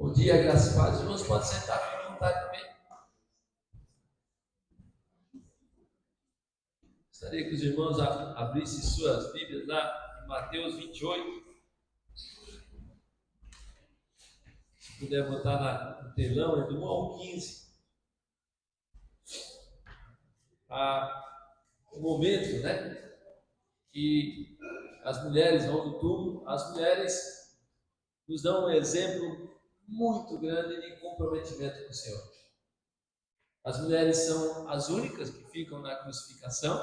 Bom dia, graças a Deus. Os irmãos podem sentar, fiquem à vontade também. Gostaria que os irmãos abrissem suas Bíblias lá em Mateus 28. Se puder botar no telão, é do 1 ao 15. O momento, que as mulheres vão no túmulo. As mulheres nos dão um exemplo muito grande de comprometimento com o Senhor. As mulheres são as únicas que ficam na crucificação,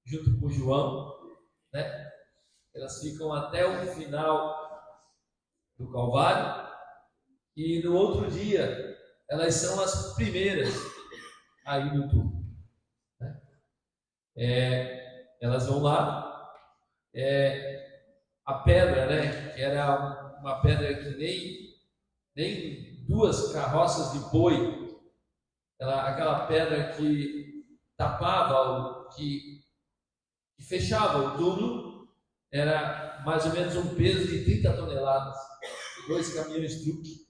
junto com João, Elas ficam até o final do Calvário, e no outro dia elas são as primeiras a ir no túmulo. Elas vão lá, a pedra, que era uma pedra que nem duas carroças de boi, aquela pedra que tapava, que fechava o túmulo, era mais ou menos um peso de 30 toneladas, 2 caminhões truque.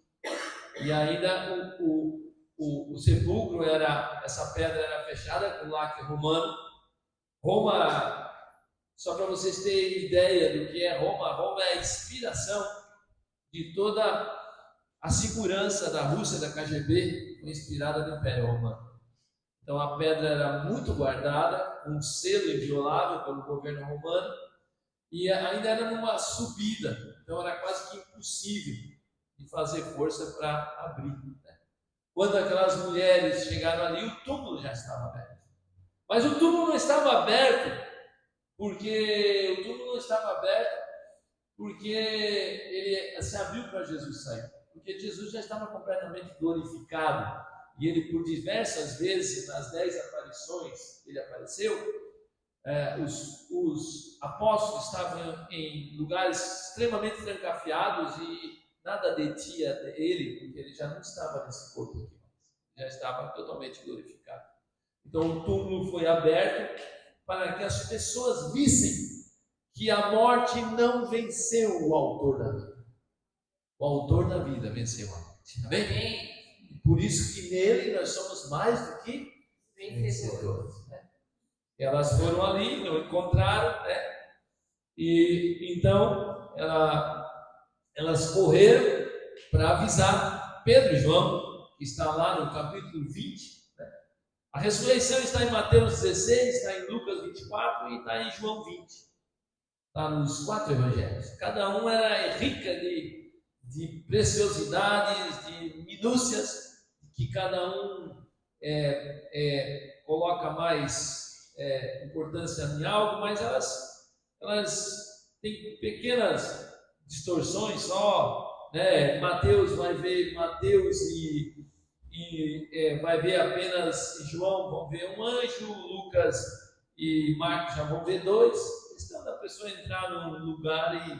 E ainda o sepulcro essa pedra era fechada com lacre romano. Roma, só para vocês terem ideia do que é Roma, Roma é a inspiração de toda a segurança da Rússia, da KGB, foi inspirada no Império Romano. Então a pedra era muito guardada, um selo inviolável pelo governo romano, e ainda era numa subida, então era quase que impossível de fazer força para abrir. Quando aquelas mulheres chegaram ali, o túmulo já estava aberto. Mas o túmulo não estava aberto porque ele se abriu para Jesus sair. Porque Jesus já estava completamente glorificado. E ele, por diversas vezes, nas 10 aparições, ele apareceu. Os apóstolos estavam em lugares extremamente trancafiados e nada detinha ele, porque ele já não estava nesse corpo aqui, já estava totalmente glorificado. Então o túmulo foi aberto para que as pessoas vissem que a morte não venceu o autor da vida. O autor da vida venceu a morte. Amém? E por isso que nele nós somos mais do que vencedores. Elas foram ali, não encontraram, e então elas correram para avisar Pedro e João, que está lá no capítulo 20. A ressurreição está em Mateus 16, está em Lucas 24 e está em João 20. Está nos 4 evangelhos. Cada um era rica de preciosidades, de minúcias, que cada um coloca mais importância em algo, mas elas têm pequenas distorções só. Mateus vai ver Mateus e vai ver apenas João, vão ver um anjo, Lucas e Marcos já vão ver 2. Questão da pessoa entrar num lugar e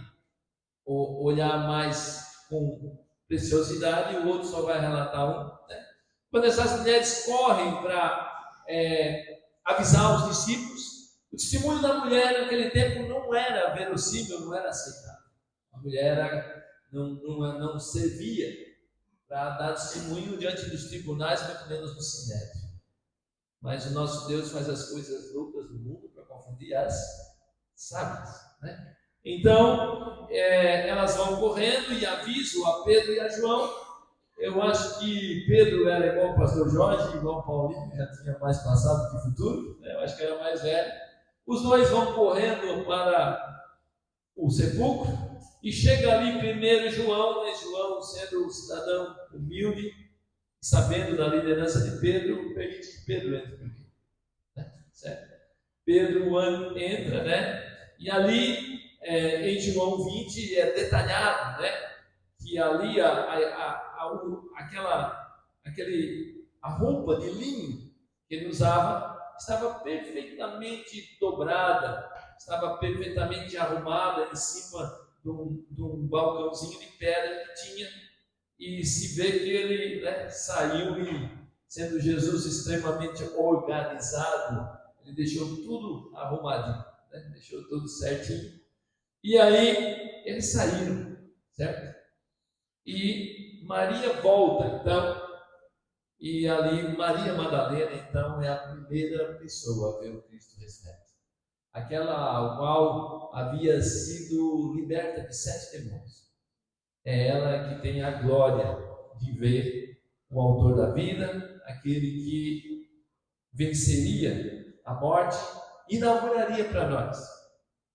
olhar mais com preciosidade, e o outro só vai relatar um. Quando essas mulheres correm para avisar os discípulos, o testemunho da mulher naquele tempo não era verossímil, não era aceitável. A mulher não servia para dar testemunho diante dos tribunais, muito menos no sinédrio. Mas o nosso Deus faz as coisas loucas do mundo para confundir as sábias. Então, elas vão correndo e avisam a Pedro e a João. Eu acho que Pedro era igual o pastor Jorge, igual o Paulinho, que já tinha mais passado que futuro. Eu acho que era mais velho. Os 2 vão correndo para o sepulcro, e chega ali primeiro João, João sendo um cidadão humilde, sabendo da liderança de Pedro, permite que Pedro entre primeiro. Certo? Pedro entra, e ali em João 20 é detalhado, que ali a roupa de linho que ele usava estava perfeitamente dobrada, estava perfeitamente arrumada em cima de um balcãozinho de pedra que tinha, e se vê que ele saiu, e sendo Jesus extremamente organizado, ele deixou tudo arrumadinho, deixou tudo certinho, e aí eles saíram, certo? E Maria volta, então, e ali Maria Madalena, então, é a primeira pessoa a ver o Cristo ressurreto. Aquela a qual havia sido liberta de 7 demônios. É ela que tem a glória de ver o autor da vida, aquele que venceria a morte, inauguraria para nós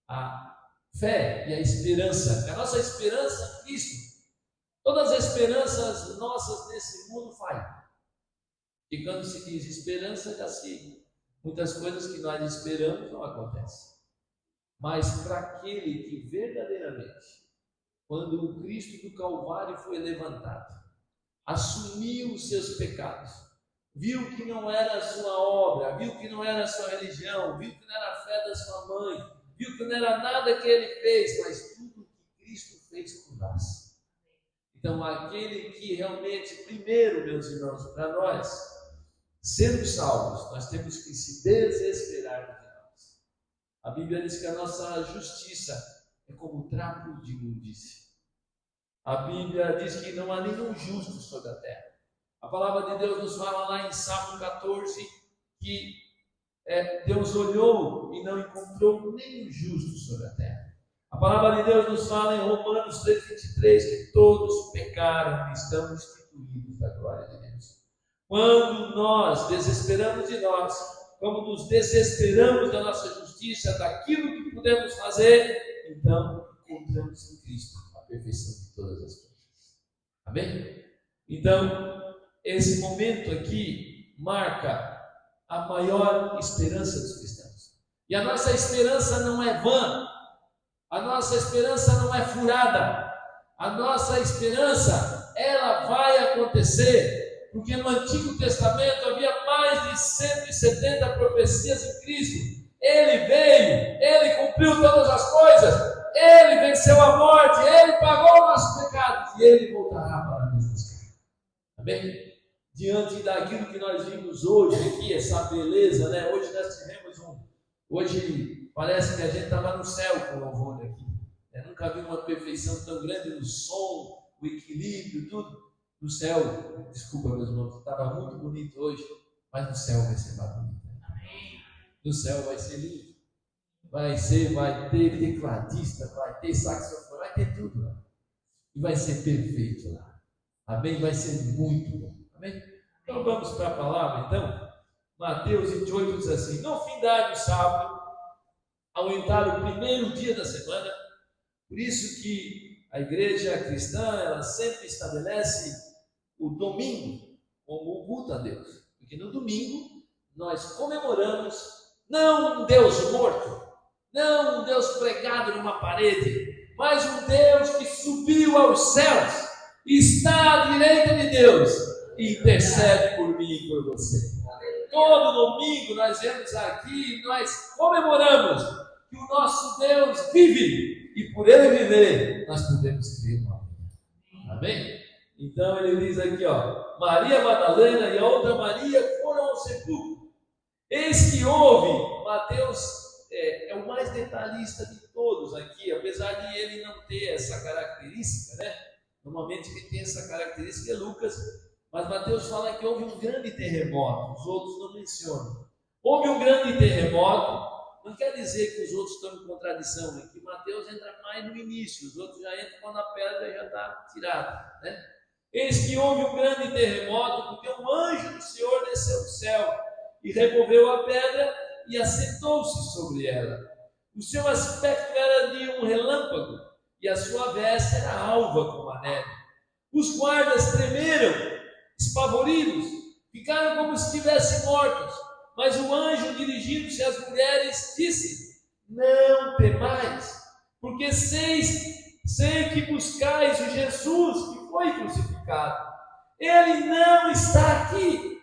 a fé e a esperança. A nossa esperança em Cristo. Todas as esperanças nossas nesse mundo falham. E quando se diz esperança, já se muitas coisas que nós esperamos não acontecem. Mas para aquele que verdadeiramente, quando o Cristo do Calvário foi levantado, assumiu os seus pecados, viu que não era a sua obra, viu que não era a sua religião, viu que não era a fé da sua mãe, viu que não era nada que ele fez, mas tudo que Cristo fez por nós. Então, aquele que realmente, primeiro, meus irmãos, para nós sermos salvos, nós temos que se desesperar de nós. A Bíblia diz que a nossa justiça é como trapo de imundície. A Bíblia diz que não há nenhum justo sobre a terra. A palavra de Deus nos fala lá em Salmo 14 que Deus olhou e não encontrou nenhum justo sobre a terra. A palavra de Deus nos fala em Romanos 3,23 que todos pecaram e estão destituídos da glória de Deus. Quando nós desesperamos de nós, quando nos desesperamos da nossa justiça, daquilo que podemos fazer, então encontramos em Cristo a perfeição de todas as coisas. Amém? Então, esse momento aqui marca a maior esperança dos cristãos. E a nossa esperança não é vã, a nossa esperança não é furada, a nossa esperança, ela vai acontecer, porque no Antigo Testamento havia mais de 170 profecias em Cristo. Ele veio, ele cumpriu todas as coisas, ele venceu a morte, ele pagou nossos pecados e ele voltará para nos buscar. Amém? Diante daquilo que nós vimos hoje aqui, essa beleza, né? Hoje nós tivemos hoje parece que a gente estava no céu com o louvor aqui. Eu nunca vi uma perfeição tão grande no som, o equilíbrio, tudo. No céu, desculpa meus irmãos, estava muito bonito hoje, mas no céu vai ser mais bonito. No céu vai ser lindo. Vai ter tecladista, vai ter saxofone, vai ter tudo lá. E vai ser perfeito lá. Amém? Vai ser muito bom. Amém? Então vamos para a palavra, então. Mateus 28 diz assim: no findar do sábado, ao entrar o primeiro dia da semana, por isso que a igreja cristã, ela sempre estabelece o domingo como o culto a Deus. Porque no domingo, nós comemoramos não um Deus morto, não um Deus pregado numa parede, mas um Deus que subiu aos céus, está à direita de Deus e intercede por mim e por você. Todo domingo nós vemos aqui, nós comemoramos que o nosso Deus vive e por ele viver nós podemos crer no amém. Amém? Então ele diz aqui, Maria Madalena e a outra Maria foram ao sepulcro. Eis que houve, Mateus é o mais detalhista de todos aqui, apesar de ele não ter essa característica, né? Normalmente quem tem essa característica é Lucas, mas Mateus fala que houve um grande terremoto, os outros não mencionam. Houve um grande terremoto, não quer dizer que os outros estão em contradição, é que Mateus entra mais no início, os outros já entram quando a pedra já está tirada, né? Eis que houve um grande terremoto, porque um anjo do Senhor desceu do céu e removeu a pedra e assentou-se sobre ela. O seu aspecto era de um relâmpago e a sua veste era alva como a neve. Os guardas tremeram, espavoridos, ficaram como se estivessem mortos. Mas o anjo, dirigindo-se às mulheres, disse: não temais, porque sei que buscais o Jesus que foi crucificado. Ele não está aqui.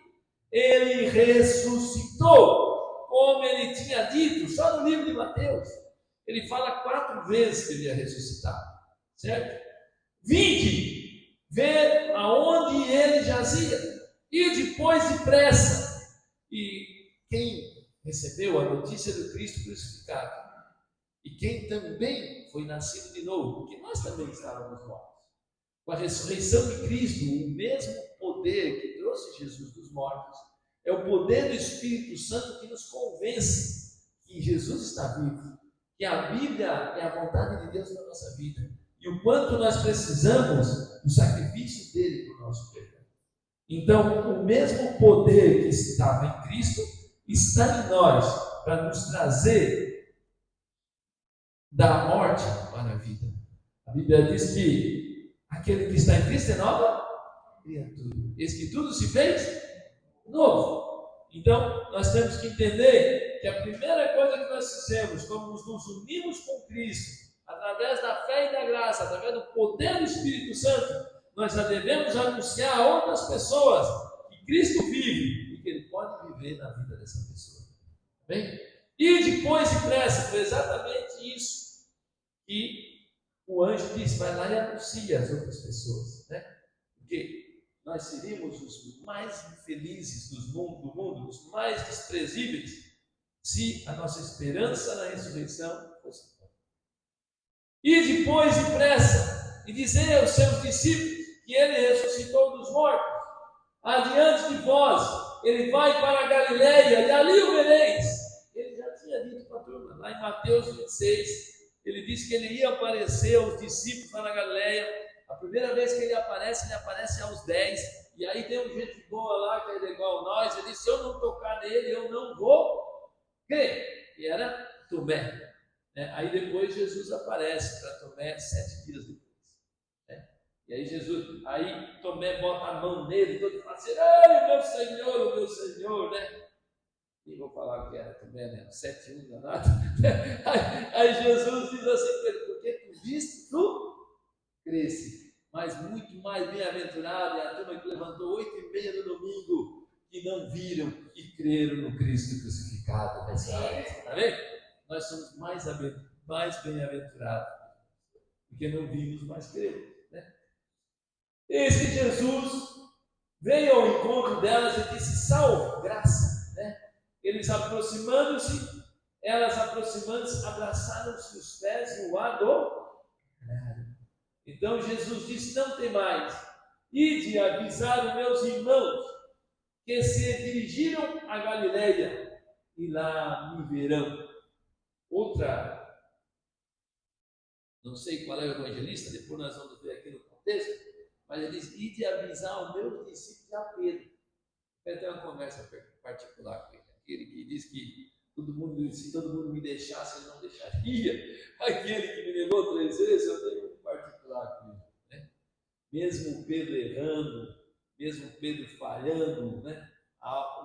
Ele ressuscitou, como ele tinha dito, só no livro de Mateus. Ele fala 4 vezes que ele ia ressuscitar, certo? Vinde, ver aonde ele jazia, e depois depressa. E quem recebeu a notícia do Cristo crucificado, e quem também foi nascido de novo, porque nós também estávamos mortos, com a ressurreição de Cristo, o mesmo poder que trouxe Jesus dos mortos, é o poder do Espírito Santo que nos convence que Jesus está vivo, que a Bíblia é a vontade de Deus na nossa vida, e o quanto nós precisamos do sacrifício dele para o nosso perdão. Então, o mesmo poder que estava em Cristo está em nós para nos trazer da morte para a vida. A Bíblia diz que aquele que está em Cristo é nova criatura. Eis que tudo se fez novo. Então, nós temos que entender que a primeira coisa que nós fizemos, como nos unimos com Cristo, através da fé e da graça, através do poder do Espírito Santo, nós já devemos anunciar a outras pessoas que Cristo vive e que Ele pode viver na vida dessa pessoa. Bem? E depois depressa, foi exatamente isso que o anjo disse: vai lá e anuncia às outras pessoas, né? Porque nós seríamos os mais infelizes do mundo, os mais desprezíveis, se a nossa esperança na ressurreição fosse. E depois depressa, e dizer aos seus discípulos que ele ressuscitou dos mortos, adiante de vós, ele vai para a Galileia, e ali o vereis. Ele já tinha dito para a turma, lá em Mateus 26, ele disse que ele ia aparecer aos discípulos lá na Galileia. A primeira vez que ele aparece aos 10, e aí tem um gente boa lá, que é igual a nós, ele disse: se eu não tocar nele, eu não vou crer. E era Tomé. Aí depois Jesus aparece para Tomé 7 dias depois. E aí Tomé bota a mão nele, todo fala assim: ai, o meu Senhor, né? Nem vou falar o que era Tomé, né? 7-1 danado. Aí Jesus diz assim para ele: porque tu viste, tu cresce. Mas muito mais bem-aventurado é a turma que levantou 8h30 no domingo, que não viram e creram no Cristo crucificado nessa hora. Está vendo? Nós somos mais bem-aventurados, porque não vimos, mas cremos. Eis que Jesus veio ao encontro delas e disse: salve, graça. Elas aproximando-se, abraçaram-se os pés e o adoraram. Então Jesus disse: não temais, ide avisar os meus irmãos que se dirigiram a Galileia e lá me verão. Outra, não sei qual é o evangelista, depois nós vamos ver aqui no contexto, mas ele diz: ide avisar os meus discípulos a Pedro. Vai ter uma conversa particular com ele. Aquele que diz que se todo mundo me deixasse, ele não deixaria. Aquele que me negou 3 vezes, eu tenho um particular com ele. Mesmo Pedro errando, mesmo Pedro falhando,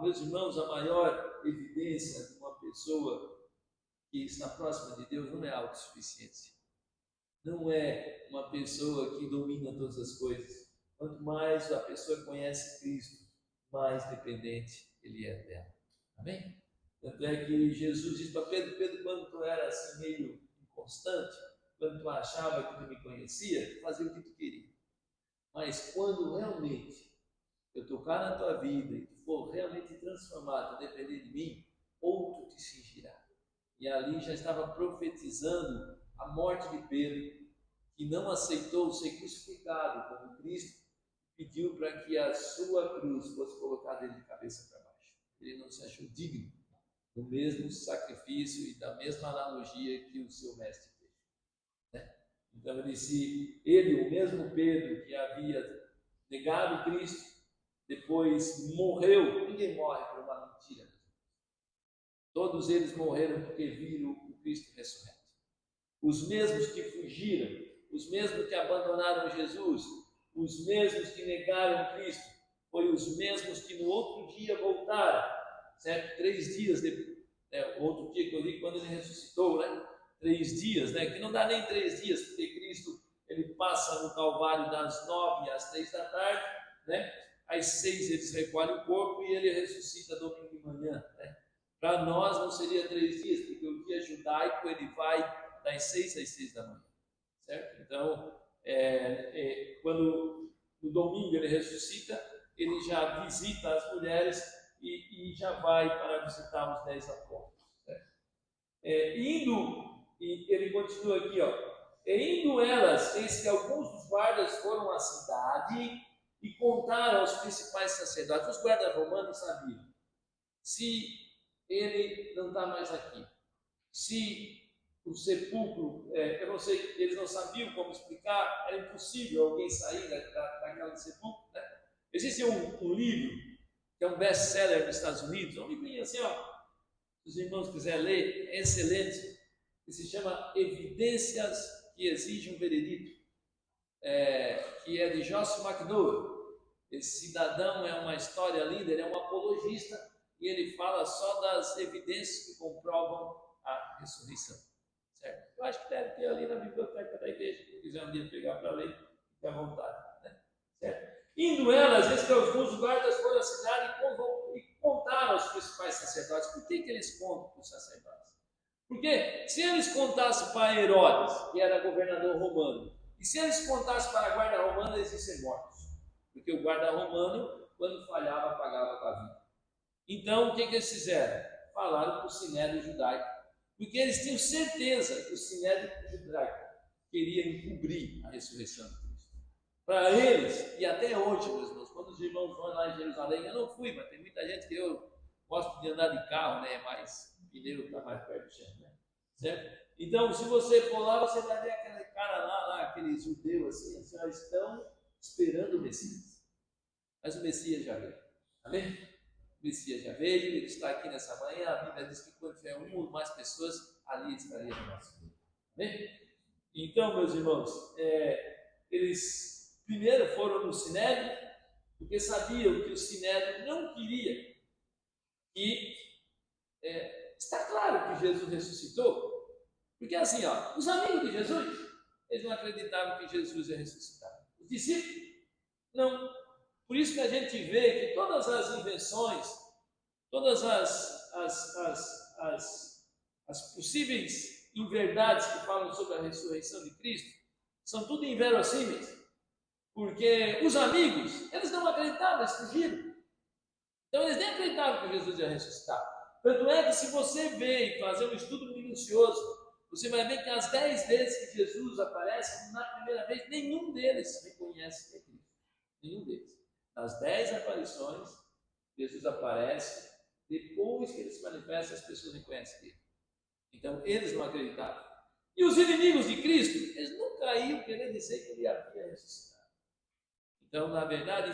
meus irmãos, a maior evidência de uma pessoa que está próxima de Deus não é autossuficiência. Não é uma pessoa que domina todas as coisas. Quanto mais a pessoa conhece Cristo, mais dependente ele é dela. Amém? Tanto é que Jesus disse para Pedro: Pedro, quando tu era assim meio inconstante, quando tu achava que tu me conhecia, tu fazia o que tu queria. Mas quando realmente eu tocar na tua vida e tu for realmente transformado, depender de mim, outro te cingirá. E ali já estava profetizando a morte de Pedro, que não aceitou ser crucificado como Cristo, pediu para que a sua cruz fosse colocada de cabeça para baixo. Ele não se achou digno do mesmo sacrifício e da mesma analogia que o seu mestre fez. Então ele disse: ele, o mesmo Pedro que havia negado Cristo, depois morreu. Ninguém morre por uma mentira. Todos eles morreram porque viram o Cristo ressurreto. Os mesmos que fugiram, os mesmos que abandonaram Jesus, os mesmos que negaram Cristo, foram os mesmos que no outro dia voltaram, certo? 3 dias depois, outro dia que eu li quando ele ressuscitou, 3 dias, que não dá nem 3 dias, porque Cristo ele passa no Calvário das 9 às 3 da tarde, às 6 eles recolhem o corpo e ele ressuscita domingo de manhã. Para nós não seria 3 dias, porque o dia judaico ele vai das 6 às 6 da manhã, certo? Então, quando no domingo ele ressuscita, ele já visita as mulheres e já vai para visitar os 10 apóstolos. E ele continua aqui, indo elas, eis que alguns dos guardas foram à cidade e contaram aos principais sacerdotes. Os guardas romanos sabiam: se ele não está mais aqui, se o sepulcro, eu não sei, eles não sabiam como explicar, era impossível alguém sair daquela sepulcro, né? Existe um livro que é um best-seller nos Estados Unidos, um livrinho assim, ó, se os irmãos quiserem ler, é excelente, que se chama Evidências que Exigem um Veredito, que é de Josh McDowell. Esse cidadão é uma história linda, ele é um apologista e ele fala só das evidências que comprovam a ressurreição. Certo? Eu acho que deve ter ali na biblioteca da igreja, se quiser um dia pegar para ler, fique à vontade. Né? Certo? Indo elas, esses alguns guardas foram à cidade e contaram aos principais sacerdotes. Por que eles contam para os sacerdotes? Porque se eles contassem para Herodes, que era governador romano, e se eles contassem para a guarda romana, eles iam ser mortos. Porque o guarda romano, quando falhava, pagava com a vida. Então, o que eles fizeram? Falaram para o sinédrio judaico. Porque eles tinham certeza que o sinédrio judaico queria encobrir a ressurreição de Cristo. Para eles, e até hoje, meus irmãos, quando os irmãos vão lá em Jerusalém, eu não fui, mas tem muita gente que eu gosto de andar de carro, né? Mas o pneu está mais perto do chão, né? Certo? Então, se você for lá, você vai ver aquele cara lá aquele judeu assim, já estão esperando o Messias. Mas o Messias já veio. Amém? O Messias já veio, ele está aqui nessa manhã. A Bíblia diz que quando tiver uma ou mais pessoas, ali estaria no nosso meio. Amém? Então, meus irmãos, eles primeiro foram no Sinédrio, porque sabiam que o Sinédrio não queria que está claro que Jesus ressuscitou. Porque assim, ó, os amigos de Jesus, eles não acreditavam que Jesus ia ressuscitar. Os discípulos, não. Por isso que a gente vê que todas as invenções, todas as possíveis inverdades que falam sobre a ressurreição de Cristo, são tudo inverossímeis. Porque os amigos, eles não acreditavam, eles fugiram. Então eles nem acreditavam que Jesus ia ressuscitar. Tanto é que se você ver e fazer um estudo minucioso, você vai ver que as 10 vezes que Jesus aparece, na primeira vez, nenhum deles reconhece que é Cristo. Nenhum deles. Nas 10 aparições, Jesus aparece, depois que ele se manifesta, as pessoas reconhecem ele. Então, eles não acreditavam. E os inimigos de Cristo, eles nunca iam querer dizer que ele havia ressuscitado. Então, na verdade,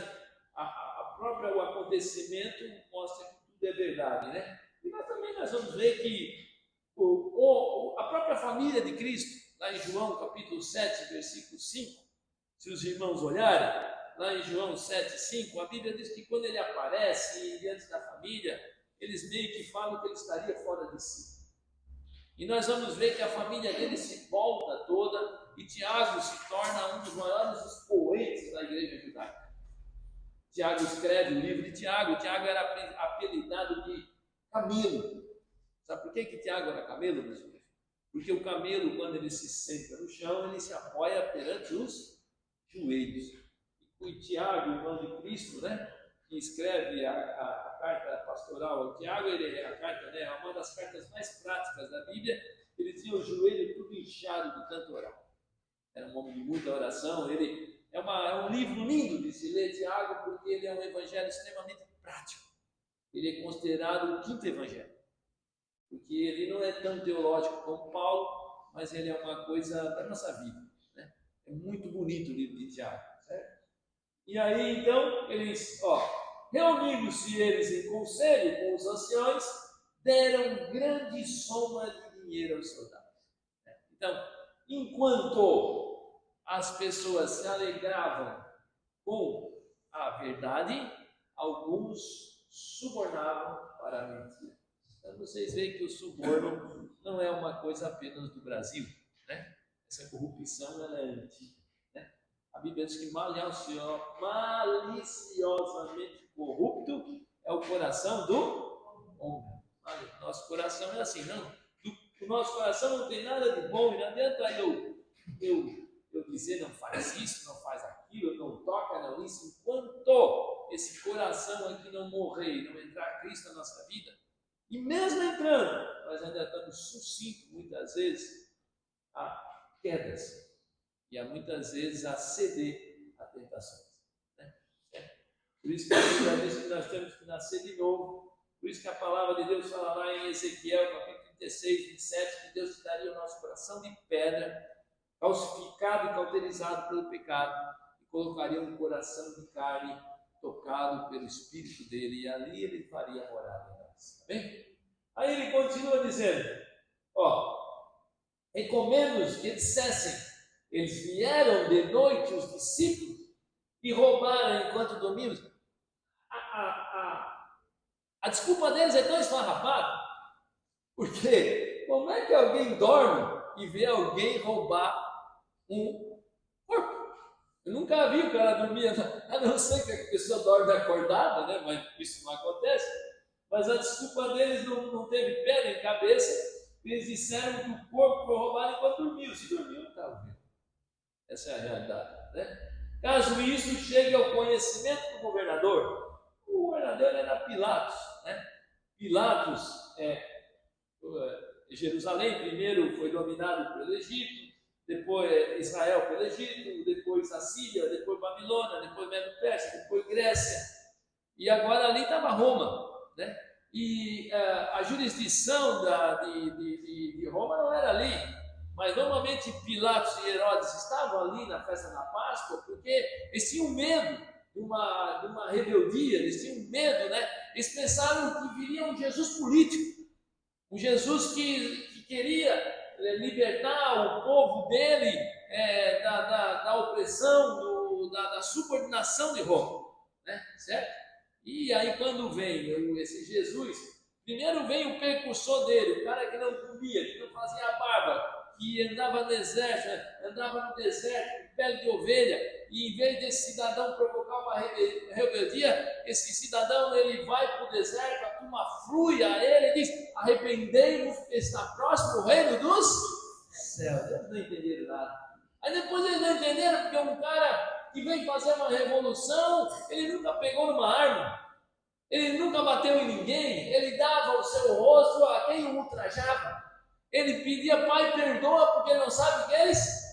o acontecimento mostra que tudo é verdade, né? E nós vamos ver que a própria família de Cristo, lá em João capítulo 7, versículo 5, se os irmãos olharem, lá em João 7,5, a Bíblia diz que quando ele aparece diante da família, eles meio que falam que ele estaria fora de si. E nós vamos ver que a família dele se volta toda e Tiago se torna um dos maiores expoentes da igreja judaica. Tiago escreve o livro de Tiago. Tiago era apelidado de camelo. Sabe por que Tiago era camelo, meus irmãos? Porque o camelo, quando ele se senta no chão, ele se apoia perante os joelhos. E Tiago, irmão de Cristo, né, que escreve a carta pastoral ao Tiago, a carta, né, é uma das cartas mais práticas da Bíblia. Ele tinha o joelho tudo inchado de tanto orar. Era um homem de muita oração. Ele é um livro lindo de se ler, Tiago, porque ele é um evangelho extremamente prático. Ele é considerado o quinto evangelho, porque ele não é tão teológico como Paulo, mas ele é uma coisa da nossa vida, né? É muito bonito o livro de Tiago, certo? E aí, então, eles, reunindo-se eles em conselho com os anciões, deram grande soma de dinheiro aos soldados. Então, enquanto as pessoas se alegravam com a verdade, alguns subornavam para a mentira. Então, vocês veem que o suborno não é uma coisa apenas do Brasil, né? Essa corrupção, ela é antiga. A Bíblia diz que maliciosamente corrupto é o coração do homem. Nosso coração é assim, não? O nosso coração não tem nada de bom, e não adianta eu dizer não faz isso, não faz aquilo, não toca, não isso, enquanto esse coração aqui não morrer e não entrar Cristo na nossa vida. E mesmo entrando, nós ainda estamos sucintos muitas vezes a quedas. e a muitas vezes a ceder a tentações. Né? Por isso que a Bíblia diz que nós temos que nascer de novo. Por isso que a palavra de Deus fala lá em Ezequiel, capítulo 36, 27, que Deus te daria o nosso coração de pedra, calcificado e cauterizado pelo pecado, e colocaria um coração de carne tocado pelo Espírito dele, e ali ele faria morada em nós. Tá bem? Aí ele continua dizendo, recomendo-nos que dissessem, eles vieram de noite, os discípulos, e roubaram enquanto dormimos. A desculpa deles é tão esfarrapada, porque como é que alguém dorme e vê alguém roubar um corpo? Eu nunca vi o cara dormir, a não ser que a pessoa dorme acordada, né? Mas isso não acontece. Mas a desculpa deles não teve pé nem cabeça. Eles disseram que o corpo foi roubado enquanto dormiu. Se dormiu, não estava vendo. Essa é a realidade, né? Caso isso chegue ao conhecimento do governador, o governador era Pilatos, né? Pilatos, Jerusalém primeiro foi dominado pelo Egito, depois Israel pelo Egito, depois a Síria, depois Babilônia, depois Medo-Pérsia, depois Grécia, e agora ali estava Roma, né? E a jurisdição de Roma não era ali, mas normalmente Pilatos e Herodes estavam ali na festa da Páscoa, porque eles tinham medo de uma rebeldia, eles tinham medo, né? Eles pensaram que viria um Jesus político, um Jesus que queria libertar o povo dele da opressão, da subordinação de Roma, né? Certo? E aí quando vem esse Jesus, primeiro vem o precursor dele, o cara que não comia, que não fazia barba, que andava no deserto, com pele de ovelha, e em vez desse cidadão provocar uma rebeldia, esse cidadão ele vai para o deserto, a turma flui a ele e diz, arrependei-vos, porque está próximo o reino dos céus. Eles não entenderam nada. Aí depois eles não entenderam, porque um cara que vem fazer uma revolução, ele nunca pegou numa arma, ele nunca bateu em ninguém, ele dava o seu rosto a quem o ultrajava, ele pedia, Pai, perdoa, porque não sabe o que eles...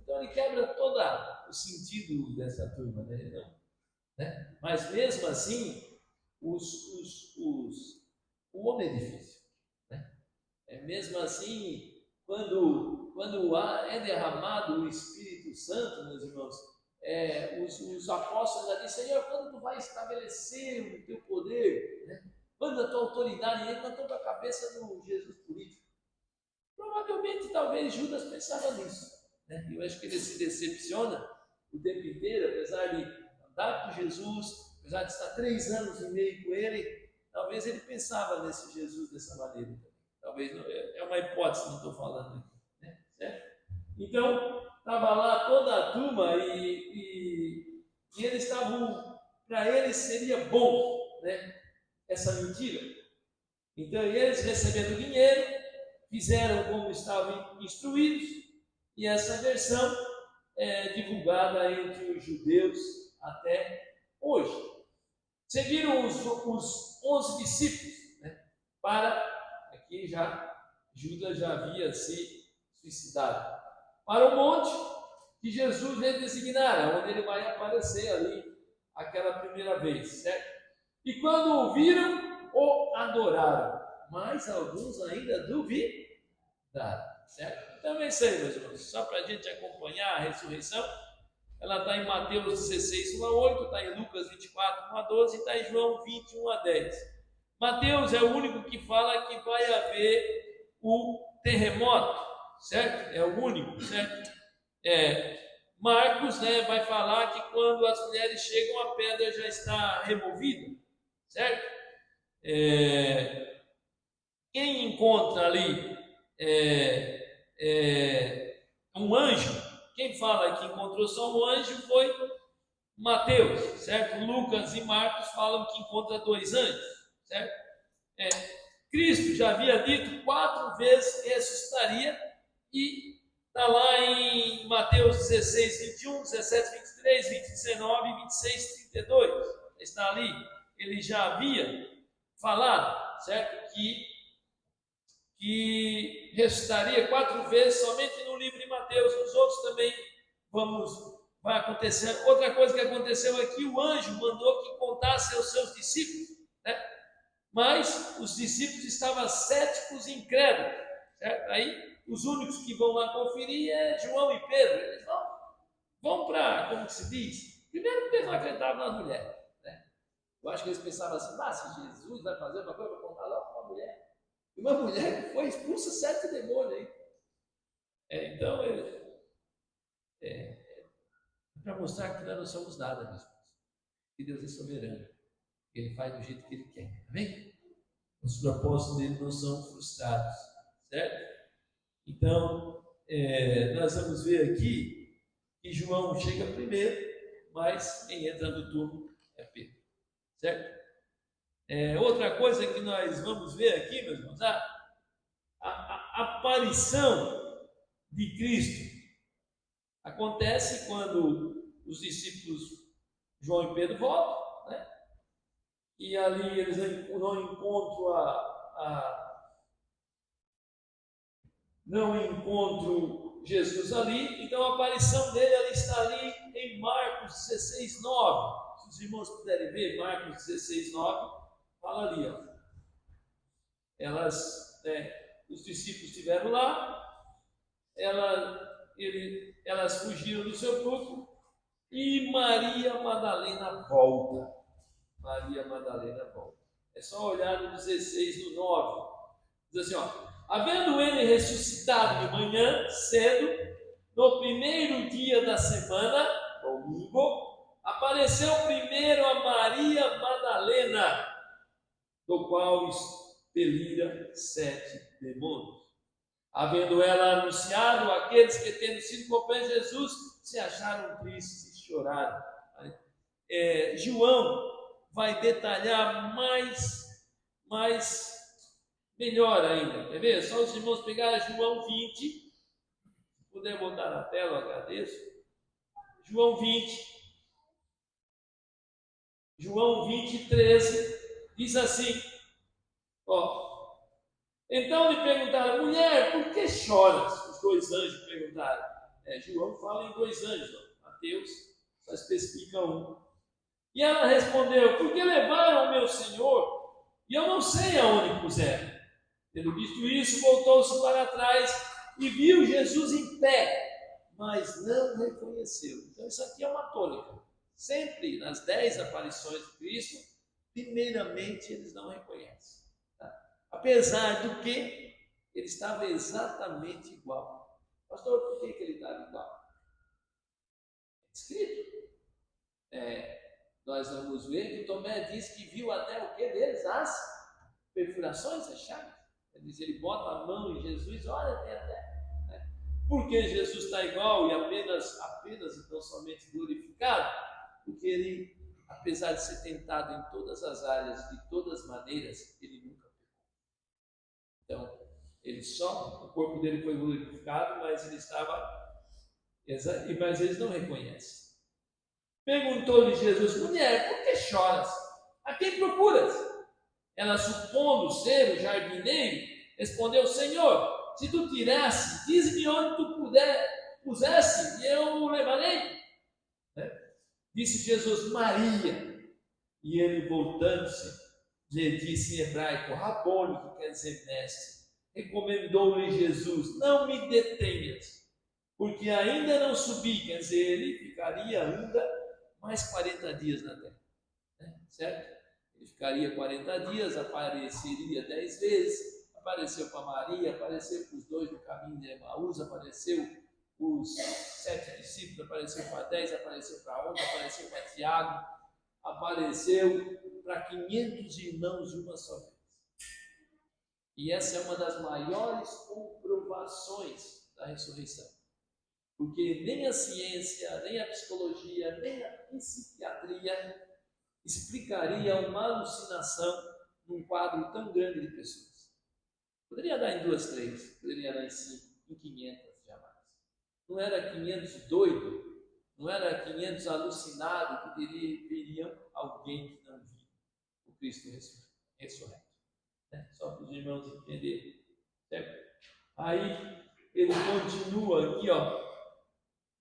Então ele quebra todo o sentido dessa turma, né? Mas mesmo assim, o homem é difícil, né? Mesmo assim, quando é derramado o Espírito Santo, meus irmãos, os apóstolos já dizem, Senhor, quando tu vai estabelecer o teu poder, né? Quando a tua autoridade, ele botou a cabeça no Jesus político. Provavelmente, talvez Judas pensava nisso, né? Eu acho que ele se decepciona o tempo inteiro, apesar de andar com Jesus, apesar de estar 3 anos e meio com ele, talvez ele pensava nesse Jesus dessa maneira. Talvez, é uma hipótese, não estou falando aqui, né? Certo? Então, estava lá toda a turma e eles estavam, para eles seria bom, né, essa mentira. Então, eles recebendo dinheiro, fizeram como estavam instruídos, e essa versão é divulgada entre os judeus até hoje. Seguiram os 11 discípulos, né, aqui Judas já havia se suicidado, para o monte que Jesus veio designar, onde ele vai aparecer ali aquela primeira vez, certo? E quando o viram, o adoraram, mas alguns ainda duvidaram, certo? Então é isso aí, meus irmãos, só para a gente acompanhar a ressurreição. Ela está em Mateus 16, 1 a 8, está em Lucas 24, 1 a 12, e está em João 20, 1 a 10. Mateus é o único que fala que vai haver o terremoto, certo? É o único, certo? Marcos, né, vai falar que quando as mulheres chegam, a pedra já está removida, certo? Quem encontra ali um anjo, quem fala que encontrou só um anjo foi Mateus, certo? Lucas e Marcos falam que encontra 2 anjos, certo? Cristo já havia dito 4 vezes que ressuscitaria, e está lá em Mateus 16, 21, 17, 23, 20, 19, 26, 32. Está ali, ele já havia falado, certo? Que ressuscitaria 4 vezes somente no livro de Mateus. Os outros também vai acontecer. Outra coisa que aconteceu é que o anjo mandou que contasse aos seus discípulos, né? Mas os discípulos estavam céticos e incrédulos, certo? Aí os únicos que vão lá conferir é João e Pedro. Eles vão para, como que se diz? Primeiro porque eles não acreditavam na mulher, né? Eu acho que eles pensavam assim, se Jesus vai fazer uma coisa para contar logo para uma mulher. E uma mulher que foi expulsa 7 demônios aí. Então, para mostrar que nós não somos nada, meus irmãos. Que Deus é soberano. Ele faz do jeito que Ele quer. Amém? Os propósitos dele não são frustrados. Certo? Então, nós vamos ver aqui que João chega primeiro, mas quem entra no túmulo é Pedro. Certo? Outra coisa que nós vamos ver aqui, meus irmãos, a aparição de Cristo acontece quando os discípulos João e Pedro voltam, né? E ali eles não encontram Jesus ali, então a aparição dele está ali em Marcos 16:9. Se os irmãos puderem ver, Marcos 16:9, fala ali, ó. Os discípulos estiveram lá, elas fugiram do sepulcro e Maria Madalena volta. Maria Madalena volta. É só olhar no 16, no 9. Diz assim, ó. Havendo ele ressuscitado de manhã, cedo, no primeiro dia da semana, domingo, apareceu primeiro a Maria Madalena, do qual expelira 7 demônios. Havendo ela anunciado àqueles que, tendo sido companheiros de Jesus, se acharam tristes e choraram. João vai detalhar melhor ainda. Quer ver? Só os irmãos pegarem João 20. Se puder botar na tela, eu agradeço. João 20, 13, diz assim, ó. Então lhe perguntaram, mulher, por que choras? Os 2 anjos perguntaram. João fala em 2 anjos, ó. Mateus só especifica um. E ela respondeu, porque levaram o meu Senhor e eu não sei aonde puseram. Tendo visto isso, voltou-se para trás e viu Jesus em pé, mas não reconheceu. Então isso aqui é uma tônica. Sempre nas 10 aparições de Cristo, primeiramente eles não reconhecem. Apesar do que ele estava exatamente igual. Pastor, por que ele estava igual? É escrito. Nós vamos ver que Tomé diz que viu até o que deles? As perfurações, as chagas. Ele bota a mão em Jesus, olha, tem até. Né? Por que Jesus está igual e apenas então somente glorificado? Porque ele, apesar de ser tentado em todas as áreas, de todas as maneiras, ele nunca pecou. Então, o corpo dele foi glorificado, mas mas eles não reconhecem. Perguntou-lhe Jesus, mulher, por que choras? A quem procuras? Ela, supondo ser o jardineiro, respondeu, Senhor, se tu tirasse, diz-me onde tu pusesse, e eu o levarei. Disse Jesus, Maria. E ele, voltando-se, lhe disse em hebraico, Rabone, que quer dizer mestre. Recomendou-lhe Jesus, não me detenhas, porque ainda não subi. Quer dizer, ele ficaria ainda mais 40 dias na terra. Certo? Ele ficaria 40 dias, apareceria 10 vezes, apareceu para Maria, apareceu para os 2 no caminho de Emaús, apareceu para os 7 discípulos, apareceu para 10, apareceu para 11, apareceu para Tiago, apareceu para 500 irmãos de uma só vez. E essa é uma das maiores comprovações da ressurreição. Porque nem a ciência, nem a psicologia, nem a psiquiatria explicaria uma alucinação num quadro tão grande de pessoas. Poderia dar em 2, 3, poderia dar em 5, em 500 jamais. Não era 500 doido, não era 500 alucinado que viriam alguém que não viu o Cristo ressurreto. Só para os irmãos entenderem. Certo? Aí ele continua aqui, ó,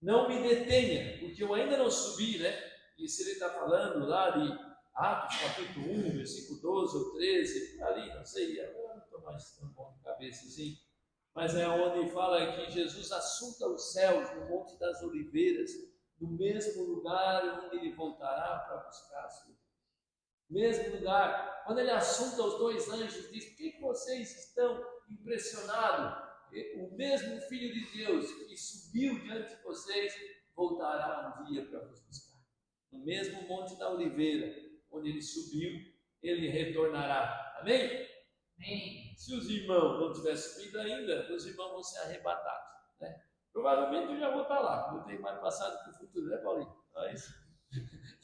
não me detenha, porque eu ainda não subi, né? E se ele está falando lá de Atos capítulo 1, versículo 12 ou 13, ali, não sei, eu não estou mais tão bom de cabeça assim, mas é onde fala que Jesus assunta os céus no Monte das Oliveiras, no mesmo lugar onde ele voltará para buscar a sua. Mesmo lugar, quando ele assunta os dois anjos, diz: por que vocês estão impressionados? O mesmo Filho de Deus que subiu diante de vocês voltará um dia para vos buscar. No mesmo Monte da Oliveira, onde ele subiu, ele retornará. Amém? Amém. Se os irmãos não tiverem subido ainda, os irmãos vão ser arrebatados, né? Provavelmente eu já vou estar lá, eu tenho mais passado que o futuro, né, Paulinho?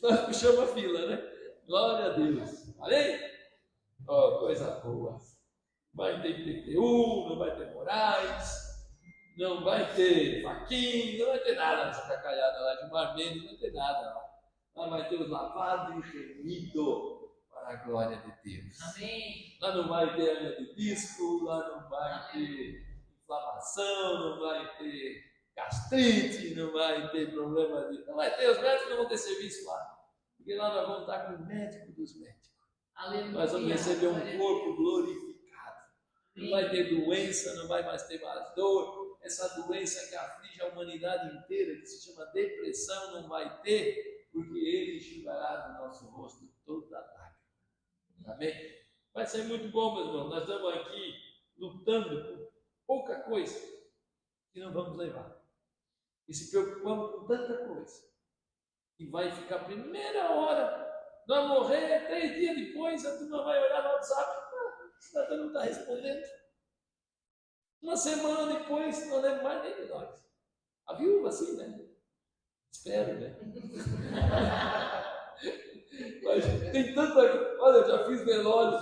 Nós puxamos a fila, né? Glória a Deus. Amém? Oh, coisa boa. Vai ter PTU, não vai ter Moraes, não vai ter Faquinha, não vai ter nada nessa cacalhada lá de Marmeno, não vai ter nada lá. Lá vai ter os lavados e remido para a glória de Deus. Amém. Lá não vai ter hernia de disco, lá não vai ter inflamação, não vai ter gastrite, não vai ter problema de... Não vai ter, os médicos não vão ter serviço lá. Porque lá nós vamos estar com o médico dos médicos. Aleluia. Nós vamos receber um corpo glorificado. Não vai ter doença, não vai mais ter mais dor. Essa doença que aflige a humanidade inteira, que se chama depressão, não vai ter, porque ele enxugará do nosso rosto toda a lágrima. Amém? Vai ser muito bom, meus irmãos. Nós estamos aqui lutando por pouca coisa que não vamos levar. E se preocupamos com tanta coisa. E vai ficar a primeira hora, nós morrer, 3 dias depois, a turma vai olhar no WhatsApp, o cidadão não está respondendo. Uma semana depois, não lembro mais nem de nós. A viúva, assim, né? Espero, né? Mas tem tanta... Olha, eu já fiz velório.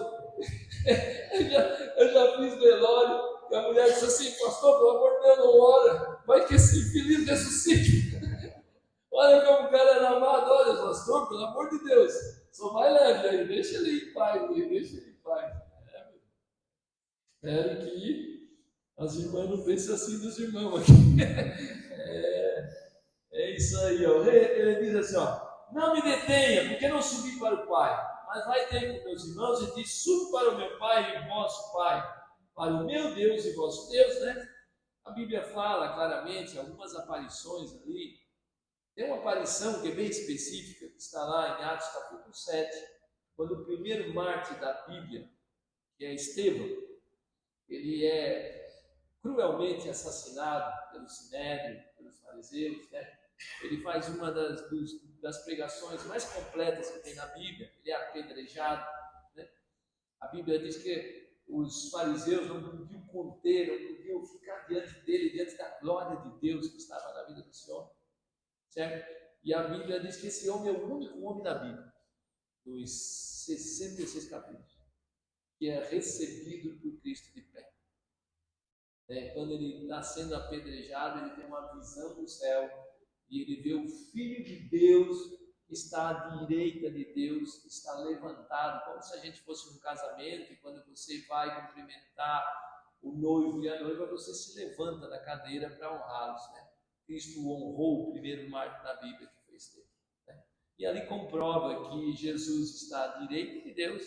eu já fiz velório. E a mulher disse assim: pastor, pelo amor de Deus, não ora. Vai que esse infeliz ressuscite. Olha como o cara era amado. Olha, pastor, pelo amor de Deus, só vai leve aí, deixa ele em paz, deixa ele em paz. Espero que as irmãs não pensem assim dos irmãos aqui. É isso aí, ó. Ele diz assim, ó: não me detenha, porque não subi para o Pai, mas vai ter com meus irmãos e diz: subo para o meu Pai e vosso Pai, para o meu Deus e vosso Deus, né? A Bíblia fala claramente, algumas aparições ali. Tem uma aparição que é bem específica, que está lá em Atos capítulo 7, quando o primeiro mártir da Bíblia, que é Estevão, ele é cruelmente assassinado pelo Sinédrio, pelos fariseus, né? Ele faz uma das pregações mais completas que tem na Bíblia, ele é apedrejado, né? A Bíblia diz que os fariseus não podiam conter, não podiam ficar diante dele, diante da glória de Deus que estava na vida do Senhor. Certo? E a Bíblia diz que esse homem é o único homem da Bíblia, dos 66 capítulos, que é recebido por Cristo de pé. Quando ele está sendo apedrejado, ele tem uma visão do céu e ele vê o Filho de Deus que está à direita de Deus, que está levantado, como se a gente fosse num casamento e quando você vai cumprimentar o noivo e a noiva, você se levanta da cadeira para honrá-los, né? Cristo honrou o primeiro mártir da Bíblia, que foi Estevão, né? E ali comprova que Jesus está à direita de Deus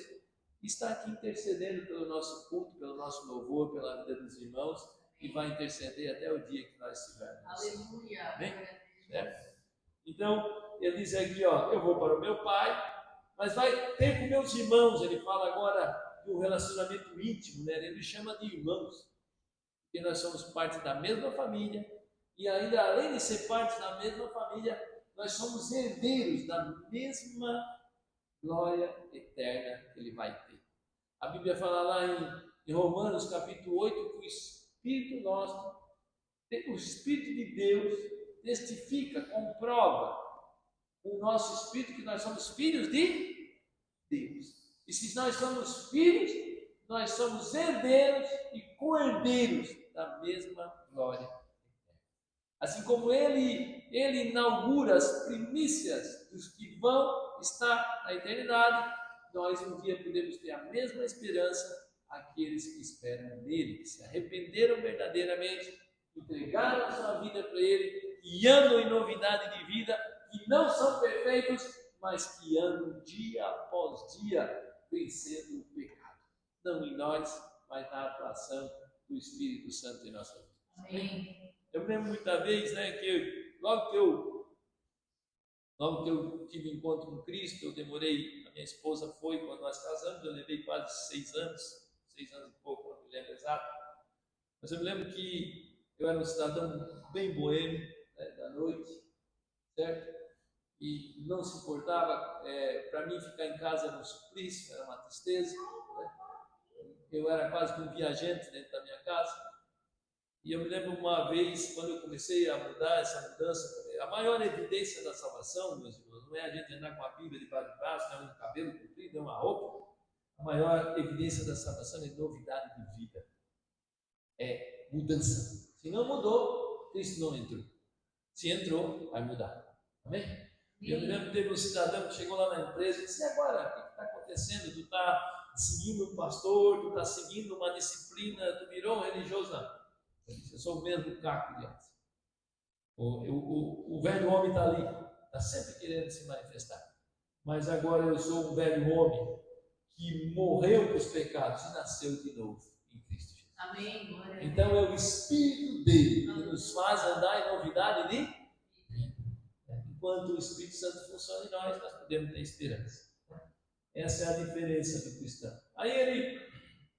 e está aqui intercedendo pelo nosso culto, pelo nosso louvor, pela vida dos irmãos, e vai interceder até o dia que nós estivermos. Aleluia! Amém? Certo? Então, ele diz aqui, ó: eu vou para o meu Pai, mas vai ter com meus irmãos. Ele fala agora de um relacionamento íntimo, né? Ele chama de irmãos, porque nós somos parte da mesma família. E ainda, além de ser parte da mesma família, nós somos herdeiros da mesma glória eterna que ele vai ter. A Bíblia fala lá em Romanos capítulo 8, que o Espírito nosso, o Espírito de Deus testifica, comprova o nosso Espírito que nós somos filhos de Deus. E se nós somos filhos, nós somos herdeiros e co-herdeiros da mesma glória. Assim como ele inaugura as primícias dos que vão estar na eternidade, nós um dia podemos ter a mesma esperança aqueles que esperam nele, que se arrependeram verdadeiramente entregaram a sua vida para Ele e andam em novidade de vida, que não são perfeitos, mas que andam dia após dia vencendo o pecado. Não em nós, mas na atuação do Espírito Santo em nossa vida. Amém. Eu me lembro muita vez, né, que logo que eu tive encontro com Cristo, eu demorei, a minha esposa foi, quando nós casamos, eu levei quase 6 anos e pouco, não me lembro exato, mas eu me lembro que eu era um cidadão bem boêmio, né, da noite, certo? E não se importava, para mim ficar em casa era um suplício, era uma tristeza, né? Eu era quase que um viajante dentro da minha casa. E eu me lembro uma vez, quando eu comecei a mudar, essa mudança, a maior evidência da salvação, meus irmãos, não é a gente andar com a Bíblia debaixo do braço, não é um cabelo comprido, não é uma roupa. A maior evidência da salvação é novidade de vida, é mudança. Se não mudou, Cristo não entrou. Se entrou, vai mudar. Amém? E eu me lembro que teve um cidadão que chegou lá na empresa e disse: agora, o que está acontecendo? Tu está seguindo um pastor, tu está seguindo uma disciplina, tu virou um religioso? Não. Eu sou o mesmo caco de antes. O velho homem está ali, está sempre querendo se manifestar. Mas agora eu sou um velho homem que morreu para os pecados e nasceu de novo em Cristo Jesus. Amém. Então é o Espírito dele que nos faz andar em novidade de vida. Enquanto o Espírito Santo funciona em nós, nós podemos ter esperança. Essa é a diferença do cristão. Aí ele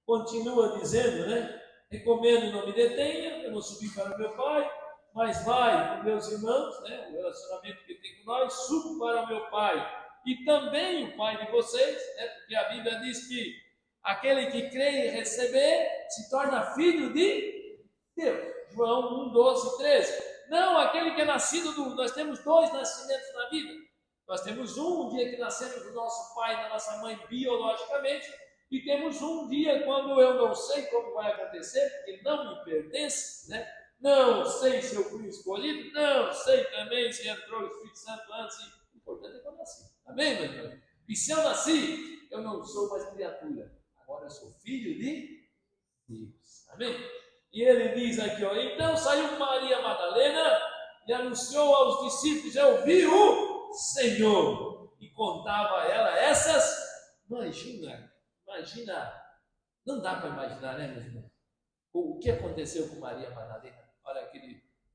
continua dizendo, né? Recomendo, não me detenha, eu não subi para meu Pai, mas vai com meus irmãos, né? O relacionamento que tem com nós, subo para meu Pai e também o Pai de vocês, né? Porque a Bíblia diz que aquele que crê e receber se torna filho de Deus. João 1, 12, 13. Não, aquele que é nascido nós temos 2 nascimentos na vida. Nós temos um dia que nascemos do nosso pai e da nossa mãe biologicamente, e temos um dia quando eu não sei como vai acontecer, porque não me pertence, né? Não sei se eu fui escolhido, não sei também se entrou o Espírito Santo antes. O importante é que eu nasci. Amém, meu irmão? E se eu nasci, eu não sou mais criatura. Agora eu sou filho de Deus. Amém? E ele diz aqui, ó, então saiu Maria Madalena e anunciou aos discípulos: eu vi o Senhor. E contava a ela essas. Imagina, não dá para imaginar, né, meus irmãos? O que aconteceu com Maria Madalena? Olha,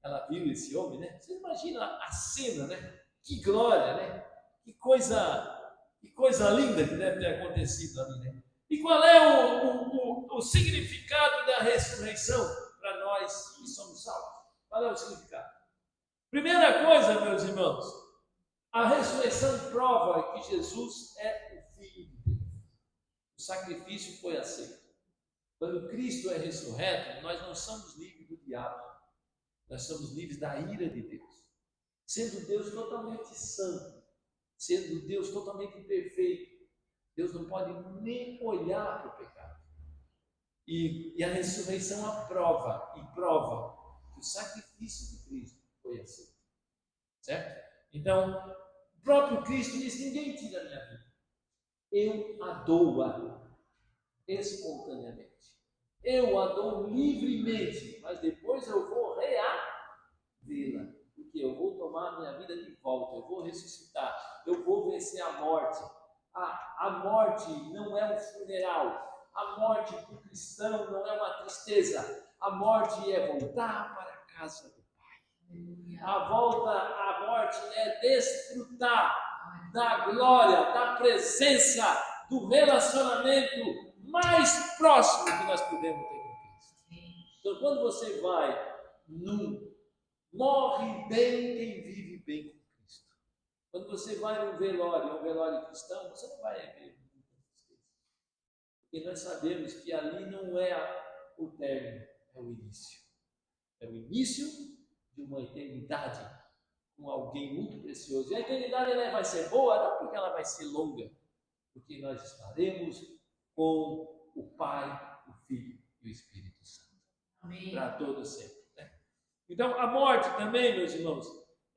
ela viu esse homem, né? Você imagina a cena, né? Que glória, né? Que coisa linda que deve ter acontecido ali, né? E qual é o significado da ressurreição para nós que somos salvos? Qual é o significado? Primeira coisa, meus irmãos, a ressurreição prova que Jesus é o Filho de Deus. O sacrifício foi aceito. Quando Cristo é ressurreto, nós não somos livres do diabo. Nós somos livres da ira de Deus. Sendo Deus totalmente santo, sendo Deus totalmente perfeito, Deus não pode nem olhar para o pecado. E a ressurreição prova que o sacrifício de Cristo foi aceito. Certo? Então, o próprio Cristo diz: ninguém tira a minha vida. Eu a dou-a espontaneamente. Eu a dou livremente, mas depois eu vou reavê-la. Porque eu vou tomar a minha vida de volta, eu vou ressuscitar, eu vou vencer a morte. A morte não é um funeral. A morte para o cristão não é uma tristeza. A morte é voltar para a casa do Pai. A morte é desfrutar da glória, da presença, do relacionamento mais próximo que nós podemos ter com Cristo. Então, quando você vai morre bem quem vive bem com Cristo. Quando você vai num velório cristão, você não vai ver muita tristeza. Porque nós sabemos que ali não é o término, é o início. É o início de uma eternidade com alguém muito precioso. E a eternidade ela vai ser boa, não porque ela vai ser longa, porque nós estaremos com o Pai, o Filho e o Espírito Santo. Amém. Para todos sempre. Né? Então, a morte também, meus irmãos,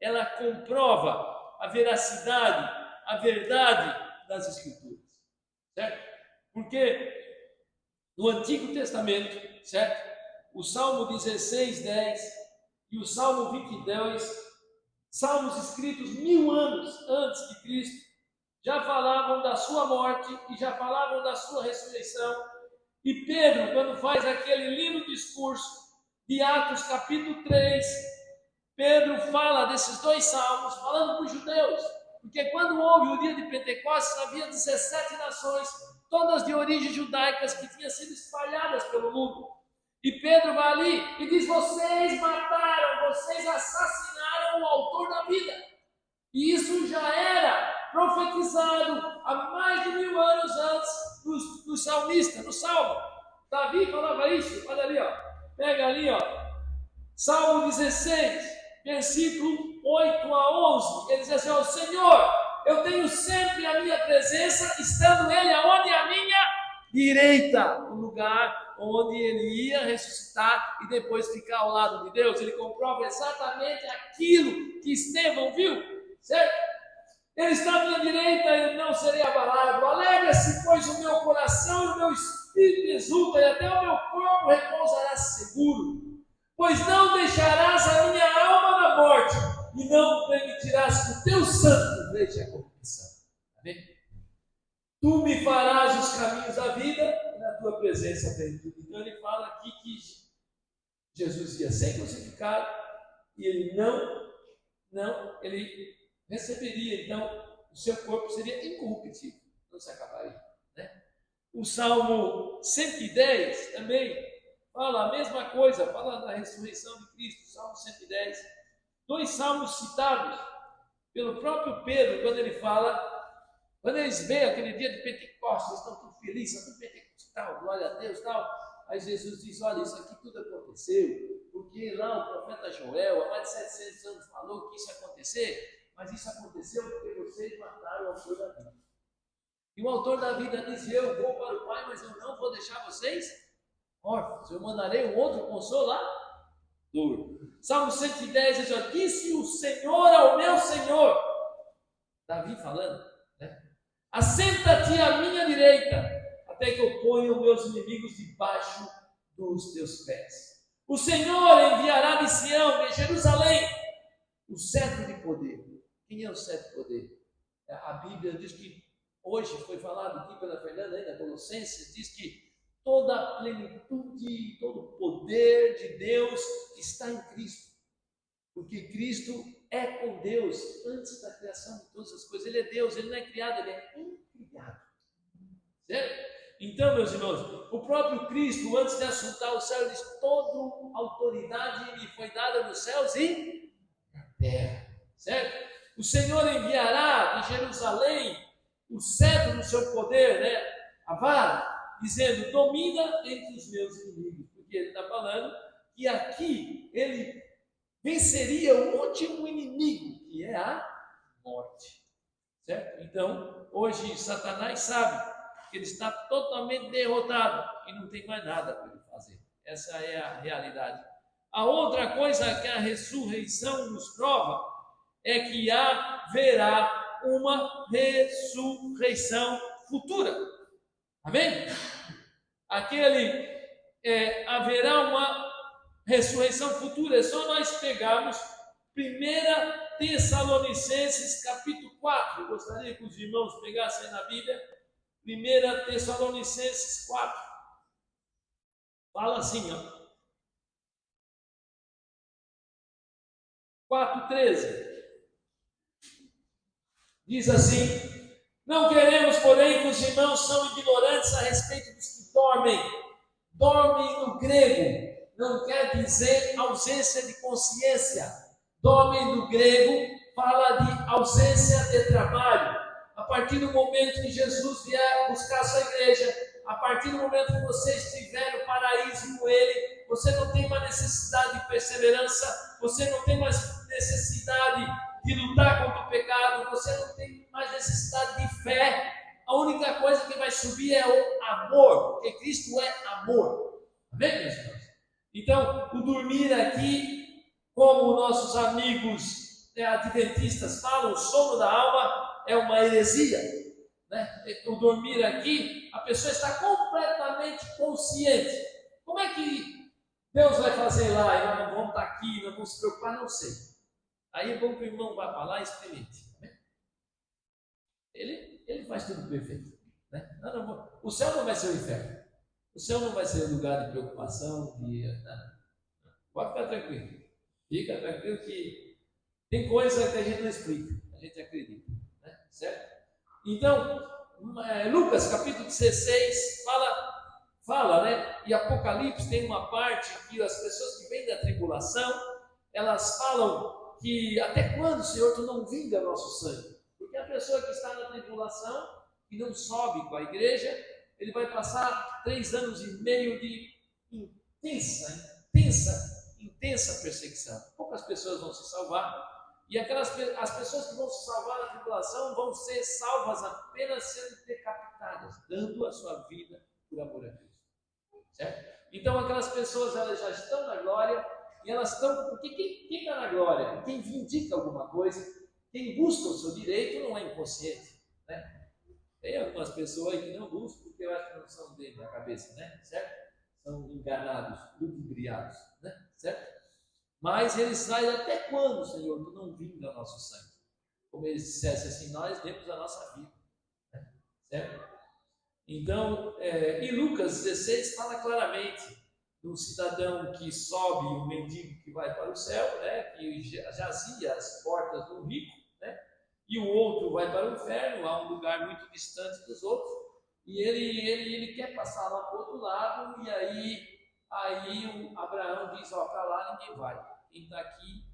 ela comprova a veracidade, a verdade das Escrituras. Certo? Porque no Antigo Testamento, certo? o Salmo 16, 10 e o Salmo 22, salmos escritos 1000 anos antes de Cristo, já falavam da sua morte e já falavam da sua ressurreição. E Pedro, quando faz aquele lindo discurso de Atos capítulo 3, Pedro fala desses 2 salmos, falando para os judeus, porque quando houve o dia de Pentecostes, havia 17 nações, todas de origem judaicas, que tinham sido espalhadas pelo mundo. E Pedro vai ali e diz: vocês mataram, vocês assassinaram o autor da vida. E isso já era profetizado há mais de 1000 anos antes do salmista, no Salmo. Davi falava isso, olha ali, ó. Pega ali, ó. Salmo 16, versículo 8 a 11. Ele diz assim: ó, Senhor, eu tenho sempre a minha presença, estando Ele aonde? A minha direita, o lugar onde Ele ia ressuscitar e depois ficar ao lado de Deus. Ele comprova exatamente aquilo que Estevão viu, certo? Ele está à minha direita e não serei abalado. Alegra-se, pois, o meu coração e o meu espírito exulta, e até o meu corpo repousará seguro. Pois não deixarás a minha alma na morte, e não permitirás que o teu santo veja a corrupção. Amém? Tu me farás os caminhos da vida, e na tua presença tem tudo. Então ele fala aqui que Jesus ia ser crucificado, e ele ele receberia, então, o seu corpo seria incorruptível, não se acabaria. Né? O Salmo 110 também fala a mesma coisa, fala da ressurreição de Cristo, Salmo 110. 2 salmos citados pelo próprio Pedro, quando ele fala, quando eles veem aquele dia de Pentecostes, estão tudo felizes, estão tudo pentecostal, glória a Deus, tal. Aí Jesus diz: olha, isso aqui tudo aconteceu, porque lá o profeta Joel, há mais de 700 anos, falou que isso ia acontecer, mas isso aconteceu porque vocês mataram o autor da vida. E o autor da vida diz: eu vou para o Pai, mas eu não vou deixar vocês órfãos, eu mandarei um outro consolador. Salmo 110 diz: ó, disse o Senhor ao meu Senhor, Davi falando, né? Assenta-te à minha direita, até que eu ponha os meus inimigos debaixo dos teus pés. O Senhor enviará de Sião, de Jerusalém, o cetro de poder. Quem é o cetro de poder? A Bíblia diz que, hoje foi falado aqui pela Fernanda, ainda Colossenses, diz que toda a plenitude, todo o poder de Deus está em Cristo. Porque Cristo é com Deus antes da criação de todas as coisas. Ele é Deus, ele não é criado, ele é incriado. Certo? Então, meus irmãos, o próprio Cristo, antes de assuntar o céu, diz: toda autoridade me foi dada nos céus e na terra. Certo? O Senhor enviará de Jerusalém o cetro do seu poder, né? A vara, dizendo: domina entre os meus inimigos. Porque ele está falando que aqui ele venceria o último inimigo, que é a morte. Certo? Então, hoje Satanás sabe que ele está totalmente derrotado e não tem mais nada para ele fazer. Essa é a realidade. A outra coisa que a ressurreição nos prova é que haverá uma ressurreição futura. Amém? Haverá uma ressurreição futura. É só nós pegarmos 1 Tessalonicenses capítulo 4. Eu gostaria que os irmãos pegassem na Bíblia. 1 Tessalonicenses 4. Fala assim, ó. 4:13. Diz assim: não queremos, porém, que os irmãos são ignorantes a respeito dos que dormem. Dormem no grego não quer dizer ausência de consciência. Dormem no grego fala de ausência de trabalho. A partir do momento que Jesus vier buscar a sua igreja, a partir do momento que você estiver no paraíso com Ele, você não tem mais necessidade de perseverança, você não tem mais necessidade de lutar contra o pecado, você não tem mais necessidade de fé. A única coisa que vai subir é o amor, porque Cristo é amor. Amém, meus irmãos? Então, o dormir aqui, como nossos amigos adventistas falam, o sono da alma é uma heresia. Né? O dormir aqui, a pessoa está completamente consciente. Como é que Deus vai fazer lá e nós não vamos estar aqui, não vamos se preocupar, não sei. Aí é bom que o irmão vá para lá e experimente. Né? Ele faz tudo perfeito. Né? O céu não vai ser o inferno. O céu não vai ser lugar de preocupação, pode ficar tranquilo. Fica tranquilo que tem coisa que a gente não explica, a gente acredita. Né? Certo? Então, Lucas capítulo 16 fala, né? E Apocalipse tem uma parte que as pessoas que vêm da tribulação, elas falam que até quando, Senhor, tu não vinga nosso sangue? Porque a pessoa que está na tribulação e não sobe com a igreja, ele vai passar 3 anos e meio de intensa perseguição. Poucas pessoas vão se salvar. E as pessoas que vão se salvar na tribulação vão ser salvas apenas sendo decapitadas, dando a sua vida por amor a Cristo. Certo? Então aquelas pessoas elas já estão na glória e elas estão. Porque quem está na glória, quem vindica alguma coisa, quem busca o seu direito não é inconsciente. Né? Tem algumas pessoas aí que não buscam porque eu acho que não são dentro da cabeça, né? Certo? São enganados, ludibriados, né? Certo? Mas eles saem até quando, Senhor, tu não vinga o nosso sangue? Como eles dissessem assim, nós demos a nossa vida. Né? Certo? Então, em Lucas 16 fala claramente do cidadão que sobe, o mendigo que vai para o céu, né? Que jazia às portas do rico, né? E o outro vai para o inferno, a um lugar muito distante dos outros, e ele quer passar lá para o outro lado, e aí o Abraão diz, para lá ninguém vai, quem está aqui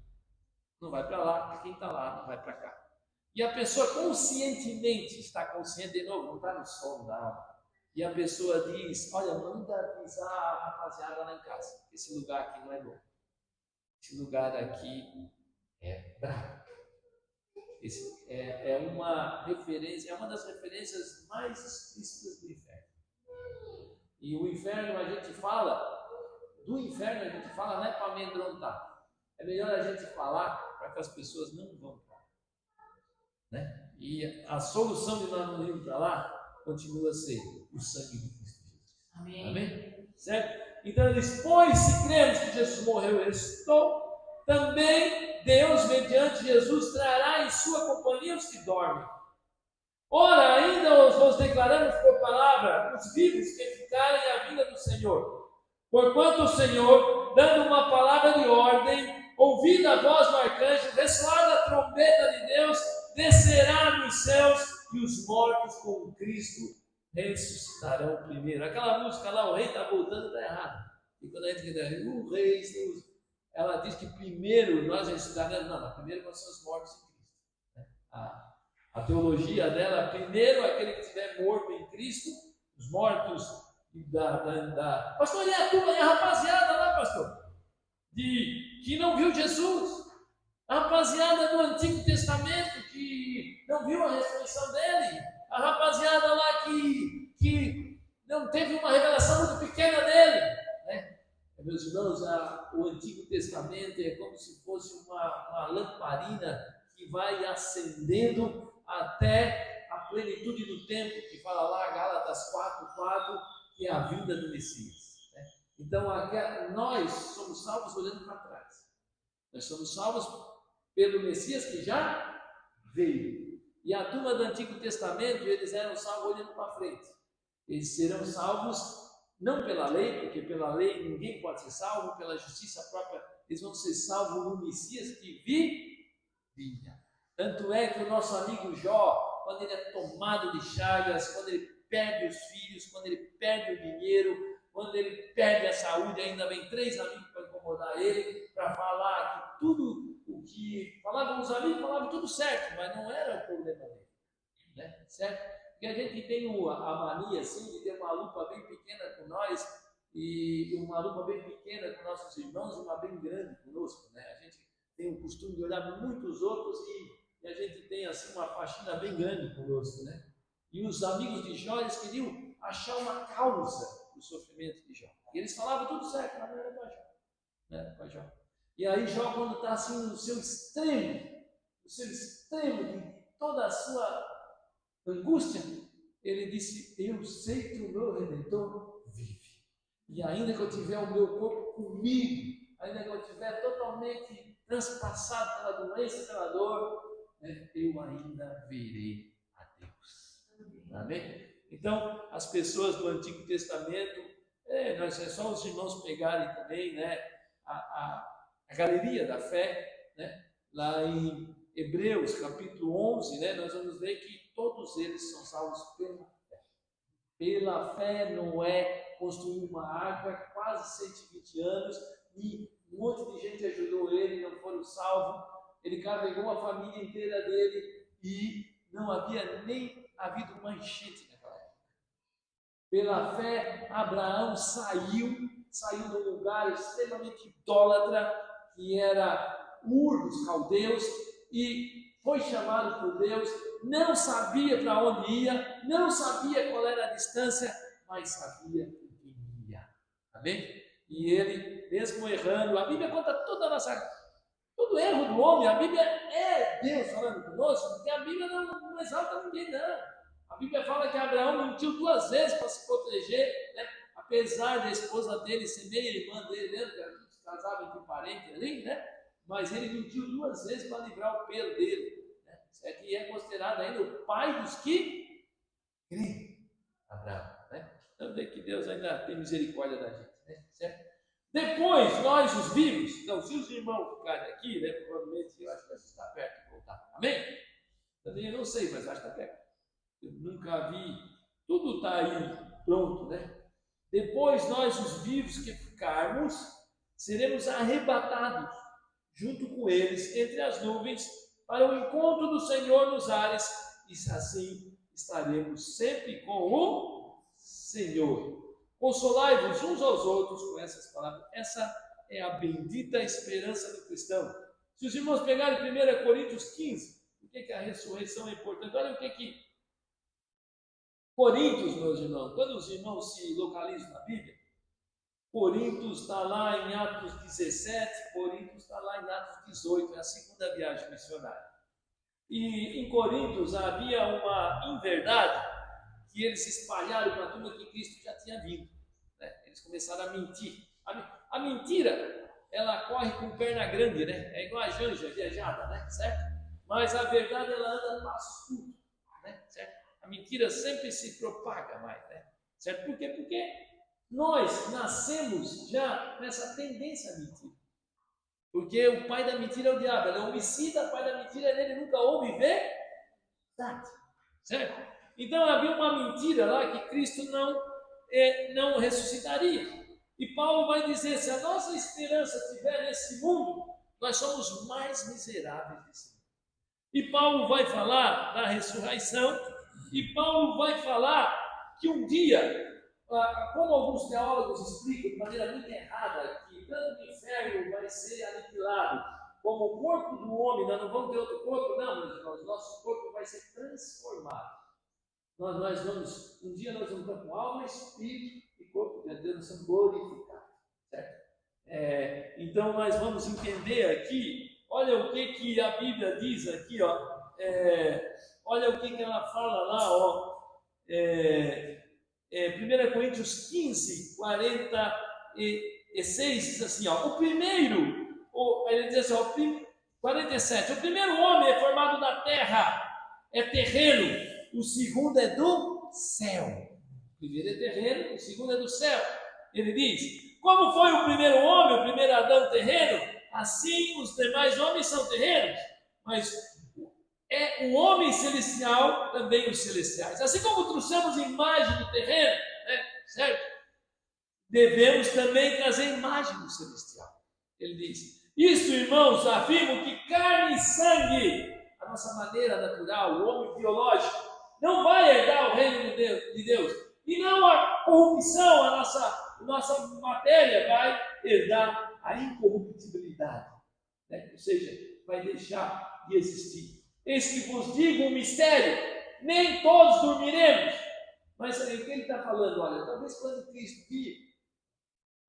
não vai para lá, quem está lá não vai para cá. E a pessoa conscientemente está consciente, de novo, não está no sono da alma, e a pessoa diz, olha, manda avisar a rapaziada lá em casa, esse lugar aqui não é bom, esse lugar aqui é bravo. Esse é uma referência, é uma das referências mais explícitas do inferno. E o inferno a gente fala, do inferno a gente fala, não é para amedrontar. É melhor a gente falar para que as pessoas não vão para lá. Né? E a solução de nós não irmos para lá continua a ser o sangue de Cristo Jesus. Amém. Amém? Certo? Então ele diz, pois se cremos que Jesus morreu e ressuscitou, também Deus, mediante Jesus, trará em sua companhia os que dormem. Ora, ainda os vos declaramos por palavra, os vivos que ficarem à vinda do Senhor. Porquanto o Senhor, dando uma palavra de ordem, ouvida a voz do arcanjo, ressoada a trombeta de Deus, descerá dos céus e os mortos com Cristo ressuscitarão primeiro. Aquela música lá, o rei está voltando, está errado. E quando a gente diz, o rei, ela diz que primeiro nós ressuscitaremos. Não, primeiro nós somos mortos em Cristo. A teologia dela, primeiro aquele que estiver morto em Cristo, os mortos Pastor, e a turma, e a rapaziada lá, pastor, que não viu Jesus, a rapaziada do Antigo Testamento que não viu a ressurreição dele, a rapaziada lá que não teve uma revelação muito pequena dele, né? Meus irmãos, o Antigo Testamento é como se fosse uma lamparina que vai acendendo até a plenitude do tempo, que fala lá, Gálatas 4:4, que é a vinda do Messias. Né? Então, nós somos salvos olhando para trás. Nós somos salvos pelo Messias que já veio. E a turma do Antigo Testamento, eles eram salvos olhando para frente. Eles serão salvos não pela lei, porque pela lei ninguém pode ser salvo, pela justiça própria, eles vão ser salvos no Messias que viria. Tanto é que o nosso amigo Jó, quando ele é tomado de chagas, quando ele perde os filhos, quando ele perde o dinheiro, quando ele perde a saúde, ainda vem 3 amigos para incomodar ele, para falar que tudo o que falavam os amigos, falavam tudo certo, mas não era o problema dele, né? Certo? Porque a gente tem a mania assim, de ter uma lupa bem pequena com nós e uma lupa bem pequena com nossos irmãos e uma bem grande conosco, né? A gente tem o costume de olhar muitos outros e a gente tem assim uma faxina bem grande conosco, né? E os amigos de Jó, eles queriam achar uma causa do sofrimento de Jó. E eles falavam tudo certo, mas não era para Jó. Né? Para Jó. E aí Jó, quando está assim no seu extremo de toda a sua angústia, ele disse, eu sei que o meu Redentor vive. e ainda que eu tiver o meu corpo comigo, ainda que eu estiver totalmente transpassado pela doença, pela dor, né, eu ainda verei a Deus. Amém? Então, as pessoas do Antigo Testamento, é só os irmãos pegarem também, né, a galeria da fé, né, lá em Hebreus capítulo 11, né, nós vamos ver que todos eles são salvos pela fé. Pela fé, Noé construiu uma arca, quase 120 anos, e um monte de gente ajudou ele, não foram salvos. Ele carregou a família inteira dele e não havia nem havido uma enchente naquela época. Pela fé, Abraão saiu de um lugar extremamente idólatra, que era Ur dos Caldeus, e foi chamado por Deus, não sabia para onde ia, não sabia qual era a distância, mas sabia que ia. Amém? E ele, mesmo errando, a Bíblia conta todo erro do homem, a Bíblia é Deus falando conosco, porque a Bíblia não exalta ninguém, não. A Bíblia fala que Abraão mentiu 2 vezes para se proteger, né? Apesar da esposa dele ser meia irmã dele, né? Que casava entre parentes ali, né? Mas ele mentiu 2 vezes para livrar o pelo dele, né? Certo? E é considerado ainda o pai dos que creem, Abraão, né? Então vê que Deus ainda tem misericórdia da gente, né? Certo? Depois, nós os vivos, então, se os irmãos ficarem aqui, né? Provavelmente eu acho que está perto de voltar, amém? Também eu não sei, mas acho que está perto. Eu nunca vi, tudo está aí pronto, né? Depois nós, os vivos que ficarmos, seremos arrebatados junto com eles entre as nuvens para o encontro do Senhor nos ares, e assim estaremos sempre com o Senhor. Consolai-vos uns aos outros com essas palavras. Essa é a bendita esperança do cristão. Se os irmãos pegarem 1 Coríntios 15, o que a ressurreição é importante? Olha o que Coríntios, meus irmãos, quando os irmãos se localizam na Bíblia, Coríntios está lá em Atos 17, Coríntios está lá em Atos 18, é a segunda viagem missionária. E em Coríntios havia uma inverdade que eles espalharam para a turma que Cristo já tinha vindo. Né? Eles começaram a mentir. A mentira, ela corre com perna grande, né? É igual a janja viajada, né? Certo? Mas a verdade, ela anda a passos curtos, né? Certo? A mentira sempre se propaga mais, né? Certo? Por quê? Porque nós nascemos já nessa tendência a mentir. Porque o pai da mentira é o diabo, ele é homicida, o pai da mentira ele nunca ouve verdade. Certo? Então havia uma mentira lá que Cristo não ressuscitaria. E Paulo vai dizer, se a nossa esperança estiver nesse mundo, nós somos mais miseráveis desse mundo. E Paulo vai falar da ressurreição, e Paulo vai falar que um dia, como alguns teólogos explicam de maneira muito errada, que tanto o inferno vai ser aniquilado, como o corpo do homem, nós não vamos ter outro corpo, não, meus irmãos, nosso corpo vai ser transformado. Nós vamos, um dia nós vamos estar com alma, espírito e corpo de Deus, nós somos glorificados, certo? Então nós vamos entender aqui, olha o que a Bíblia diz aqui, ó. Olha o que ela fala lá, ó. 1 Coríntios 15, 46 diz assim, ó, o primeiro, ele diz assim, 47, o primeiro homem é formado da terra, é terreno, o segundo é do céu. O primeiro é terreno, o segundo é do céu. Ele diz, como foi o primeiro homem, o primeiro Adão terreno, assim os demais homens são terrenos, mas é o homem celestial, também os celestiais. Assim como trouxemos imagem do terreno, né, certo? Devemos também trazer imagem do celestial. Ele diz, isso, irmãos, afirmo que carne e sangue, a nossa maneira natural, o homem biológico, não vai herdar o reino de Deus. E não a corrupção, a nossa matéria vai herdar a incorruptibilidade. Né? Ou seja, vai deixar de existir. Eis que vos digo um mistério, nem todos dormiremos. Mas aí, o que ele está falando? Olha, talvez quando Cristo vir,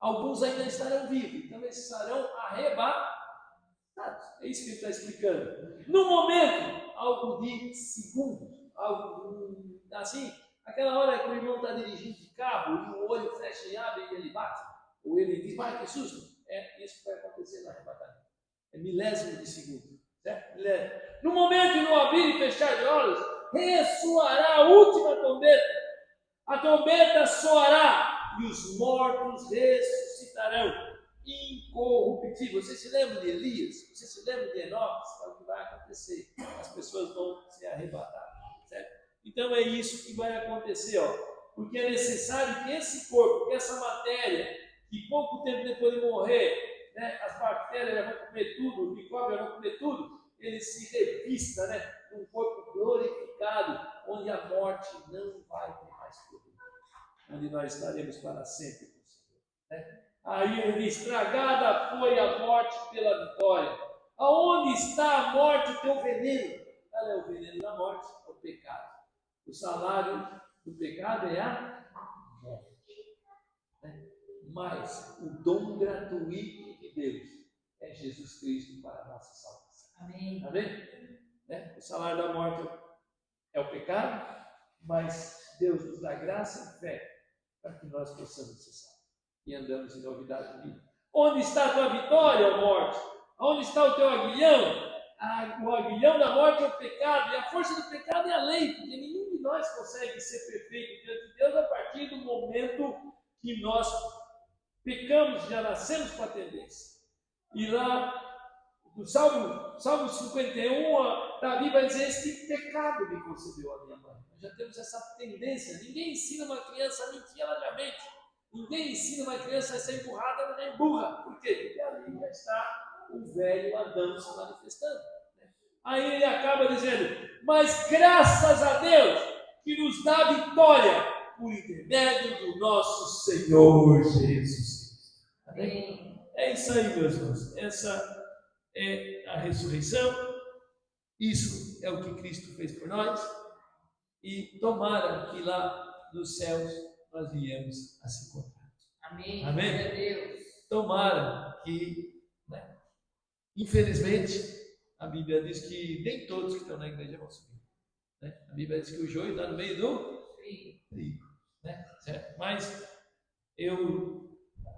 alguns ainda estarão vivos, então eles estarão arrebatados. É isso que ele está explicando. No momento, algo de segundos, algo assim, aquela hora que o irmão está dirigindo de carro e o olho fecha e abre e ele bate, ou ele diz, vai, que susto, isso vai acontecer no arrebatamento. É milésimo de segundo, certo? No momento de não abrir e fechar de olhos, ressoará a última trombeta. A trombeta soará e os mortos ressuscitarão incorruptíveis. Você se lembra de Elias? Você se lembra de Enoque? É o que vai acontecer. As pessoas vão ser arrebatadas, certo? Então é isso que vai acontecer, porque é necessário que esse corpo, que essa matéria, que pouco tempo depois de morrer, né, as bactérias vão comer tudo, os micróbios vão comer tudo, ele se revista, né, num corpo glorificado, onde a morte não vai ter mais poder, onde nós estaremos para sempre com o Senhor, né? Aí ele diz, estragada foi a morte pela vitória. Aonde está a morte, o teu veneno? Qual é o veneno da morte? É o pecado. O salário do pecado é a morte, né? Mas o dom gratuito de Deus é Jesus Cristo para a nossa salvação. Amém? Amém? Né? O salário da morte é o pecado, mas Deus nos dá graça e fé para que nós possamos ser salvos e andamos em novidade de vida. Onde está a tua vitória, ó morte? Onde está o teu aguilhão? O aguilhão da morte é o pecado, e a força do pecado é a lei, porque nenhum de nós consegue ser perfeito diante de Deus a partir do momento que nós pecamos, já nascemos com a tendência. E lá, no Salmo 51, Davi vai dizer, este pecado me concedeu a minha mãe. Nós já temos essa tendência. Ninguém ensina uma criança a mentir largamente. Ninguém ensina uma criança a ser empurrada, ela é burra. Por quê? Porque ali já está o velho Adão se manifestando. Aí ele acaba dizendo, mas graças a Deus que nos dá vitória por intermédio do nosso Senhor Jesus Cristo. Amém? É isso aí, meus irmãos. Essa é a ressurreição. Isso é o que Cristo fez por nós. E tomara que lá nos céus nós viemos a se encontrar. Amém. Amém? Glória a Deus. Tomara que, né? Infelizmente, a Bíblia diz que nem todos que estão na igreja vão subir, né? A Bíblia diz que o joio está no meio do trigo, né? Certo? Mas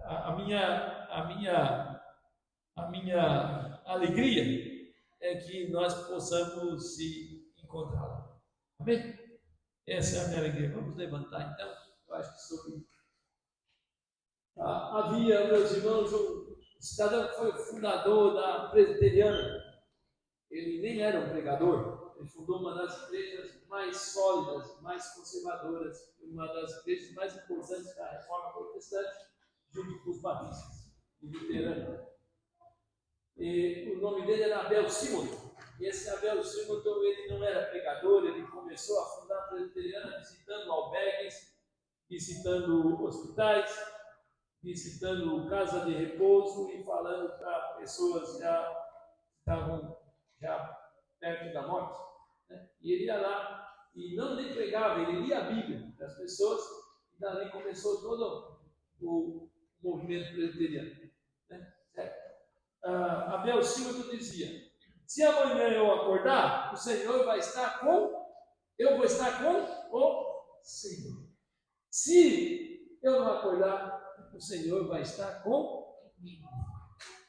a minha alegria é que nós possamos se encontrar lá. Amém? Essa é a minha alegria. Vamos levantar então. Eu acho que sobre havia, meus irmãos, um cidadão que foi fundador da Presbiteriana. Ele nem era um pregador. Ele fundou uma das igrejas mais sólidas, mais conservadoras, uma das igrejas mais importantes da Reforma Protestante, junto com os batistas e luteranos. E o nome dele era Abel Simonton. E esse Abel Simonton, ele não era pregador, ele começou a fundar a Presbiteriana visitando albergues, visitando hospitais, visitando casa de repouso e falando para pessoas já estavam perto da morte, né? E ele ia lá e não nem pregava, ele lia a Bíblia das pessoas e dali começou todo o movimento presbiteriano, né? Abel Simonton dizia, se amanhã eu acordar, o Senhor vai estar eu vou estar com o Senhor. Se eu não acordar, o Senhor vai estar comigo.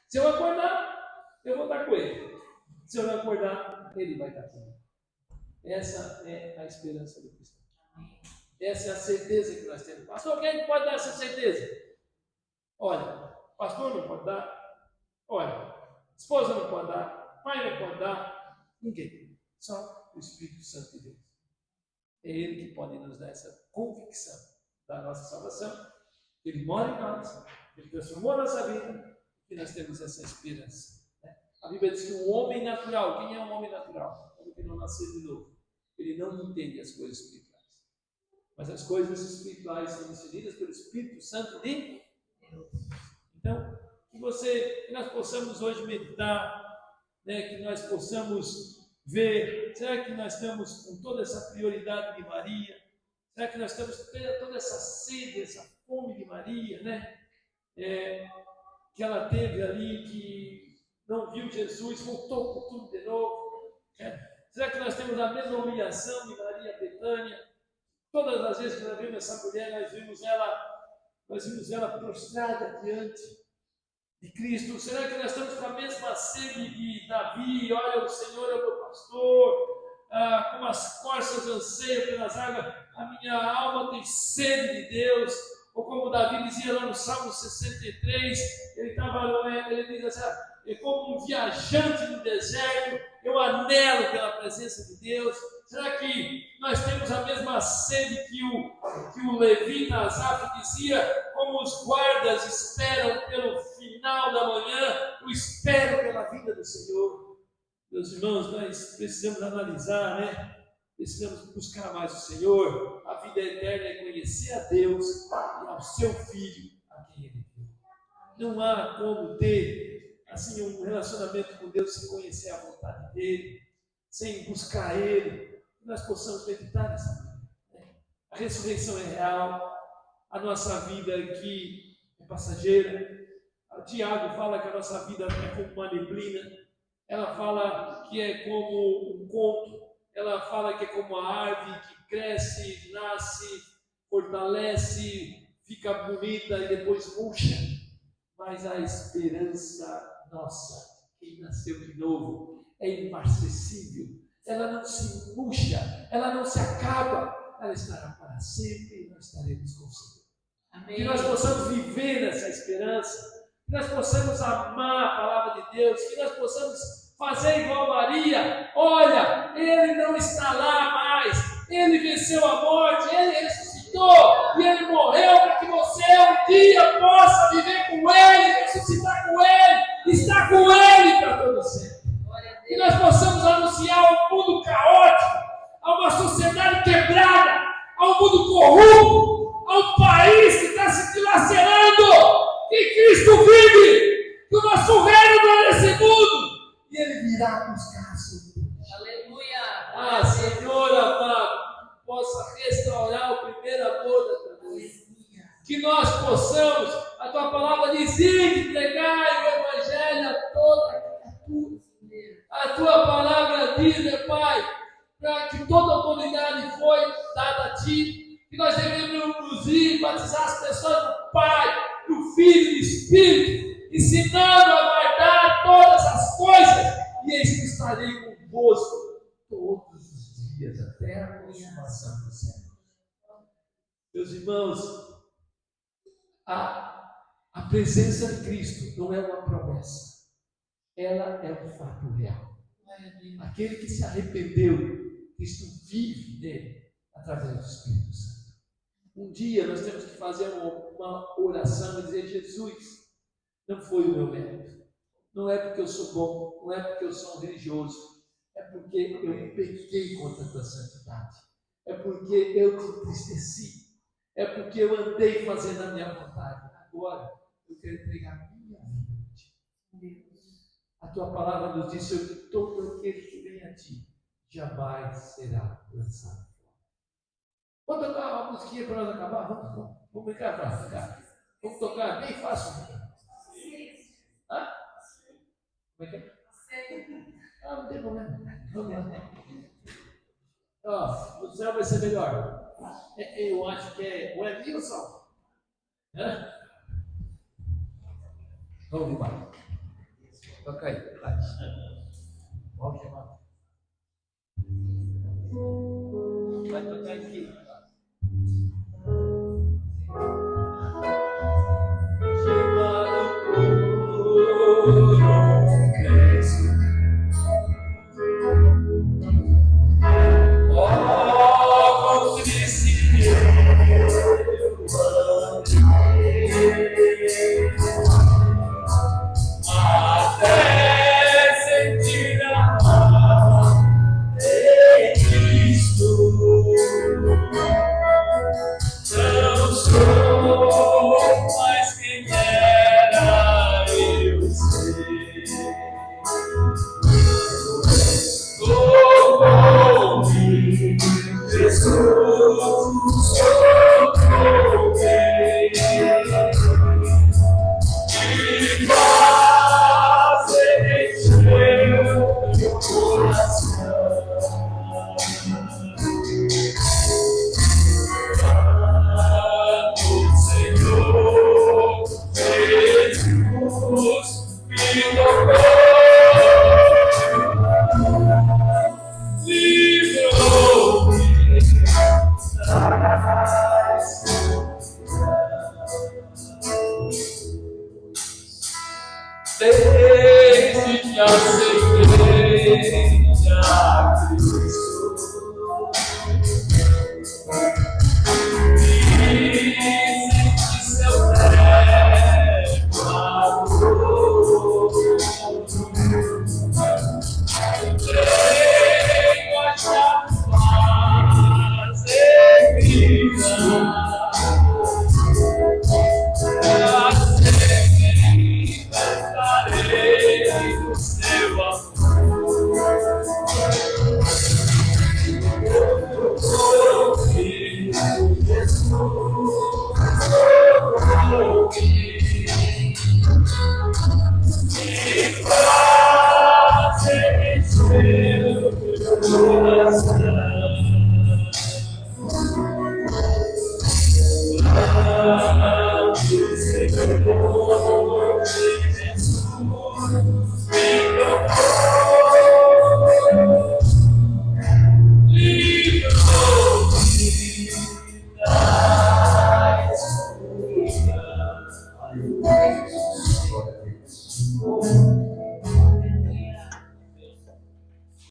Se eu acordar, eu vou estar com Ele. Se eu não acordar, Ele vai estar comigo. Essa é a esperança do cristão. Essa é a certeza que nós temos. Pastor, quem pode dar essa certeza? Olha, pastor não pode dar. Olha, esposa não pode dar. Pai não pode dar. Ninguém. Só o Espírito Santo de Deus. É Ele que pode nos dar essa convicção da nossa salvação. Ele mora em nós. Ele transformou a nossa vida. E nós temos essa esperança. A Bíblia diz que o homem natural, quem é um homem natural? O homem que não nasceu de novo. Ele não entende as coisas espirituais. Mas as coisas espirituais são decididas pelo Espírito Santo de Deus. Então, que nós possamos hoje meditar, né, que nós possamos ver, será que nós estamos com toda essa prioridade de Maria? Será que nós temos toda essa sede, essa fome de Maria, né? Que ela teve ali, que não viu Jesus, voltou com tudo de novo. Será que nós temos a mesma humilhação de Maria Betânia? Todas as vezes que nós vimos essa mulher, nós vimos ela prostrada diante de Cristo. Será que nós estamos com a mesma sede de Davi? Olha, o Senhor é o meu pastor, como as corças anseiam pelas águas, a minha alma tem sede de Deus. Ou como Davi dizia lá no Salmo 63, ele diz assim: é como um viajante no deserto, eu anelo pela presença de Deus. Será que nós temos a mesma sede que o levita Asaf dizia? Como os guardas esperam pelo final da manhã, eu espero pela vinda do Senhor. Meus irmãos, nós precisamos analisar, né? Precisamos buscar mais o Senhor. A vida eterna é conhecer a Deus e ao seu Filho, a quem Ele deu. Não há como ter assim um relacionamento com Deus sem conhecer a vontade dEle, sem buscar Ele. Que nós possamos meditar nessa vida. A ressurreição é real. A nossa vida aqui é passageira. O Tiago fala que a nossa vida é como uma neblina. Ela fala que é como um conto. Ela fala que é como a árvore que cresce, nasce, fortalece, fica bonita e depois murcha. Mas a esperança nossa, quem nasceu de novo, é imarcessível. Ela não se murcha, ela não se acaba, ela estará para sempre e nós estaremos com o Senhor. Amém. Que nós possamos viver nessa esperança, que nós possamos amar a palavra de Deus, que nós possamos fazer igual Maria. Olha, Ele não está lá mais, Ele venceu a morte, Ele ressuscitou e Ele morreu para que você um dia possa viver com Ele, ressuscitar com Ele, estar com Ele para todo sempre. Que nós possamos anunciar ao mundo caótico, a uma sociedade quebrada, ao mundo corrupto, ao país que está se dilacerando, que Cristo vive, que o nosso reino não é nesse mundo. E Ele virá buscar a sua igreja. Aleluia! Senhor amado, que possa restaurar o primeiro amor da tua vida. Que nós possamos, a tua palavra diz, pregar o evangelho a toda criatura. A tua palavra diz, meu Pai, para que toda autoridade foi dada a ti, que nós devemos ir batizar as pessoas do Pai, do Filho e do Espírito, ensinando a guardar todas as coisas, e eis que estarei convosco todos os dias, até a consumação do céu. Meus irmãos, a presença de Cristo não é uma promessa, ela é um fato real. Aquele que se arrependeu, Cristo vive nele, através do Espírito Santo. Um dia nós temos que fazer uma oração e dizer: Jesus, não foi o meu mérito, não é porque eu sou bom, não é porque eu sou um religioso, é porque eu pequei contra a tua santidade, é porque eu te entristeci, é porque eu andei fazendo a minha vontade. Agora eu quero entregar a minha vida a ti. A tua palavra nos diz que todo aquele que vem a ti jamais será lançado fora. Vamos tocar uma musiquinha para nós acabar? Vamos brincar para ficar. Vamos tocar bem fácil. Hã? Como é que é? Não tem problema. Vamos lá. O céu vai ser melhor. Eu acho que é o Edilson. Vamos embora. Toca aí. Vamos chamar. Vai tocar aqui.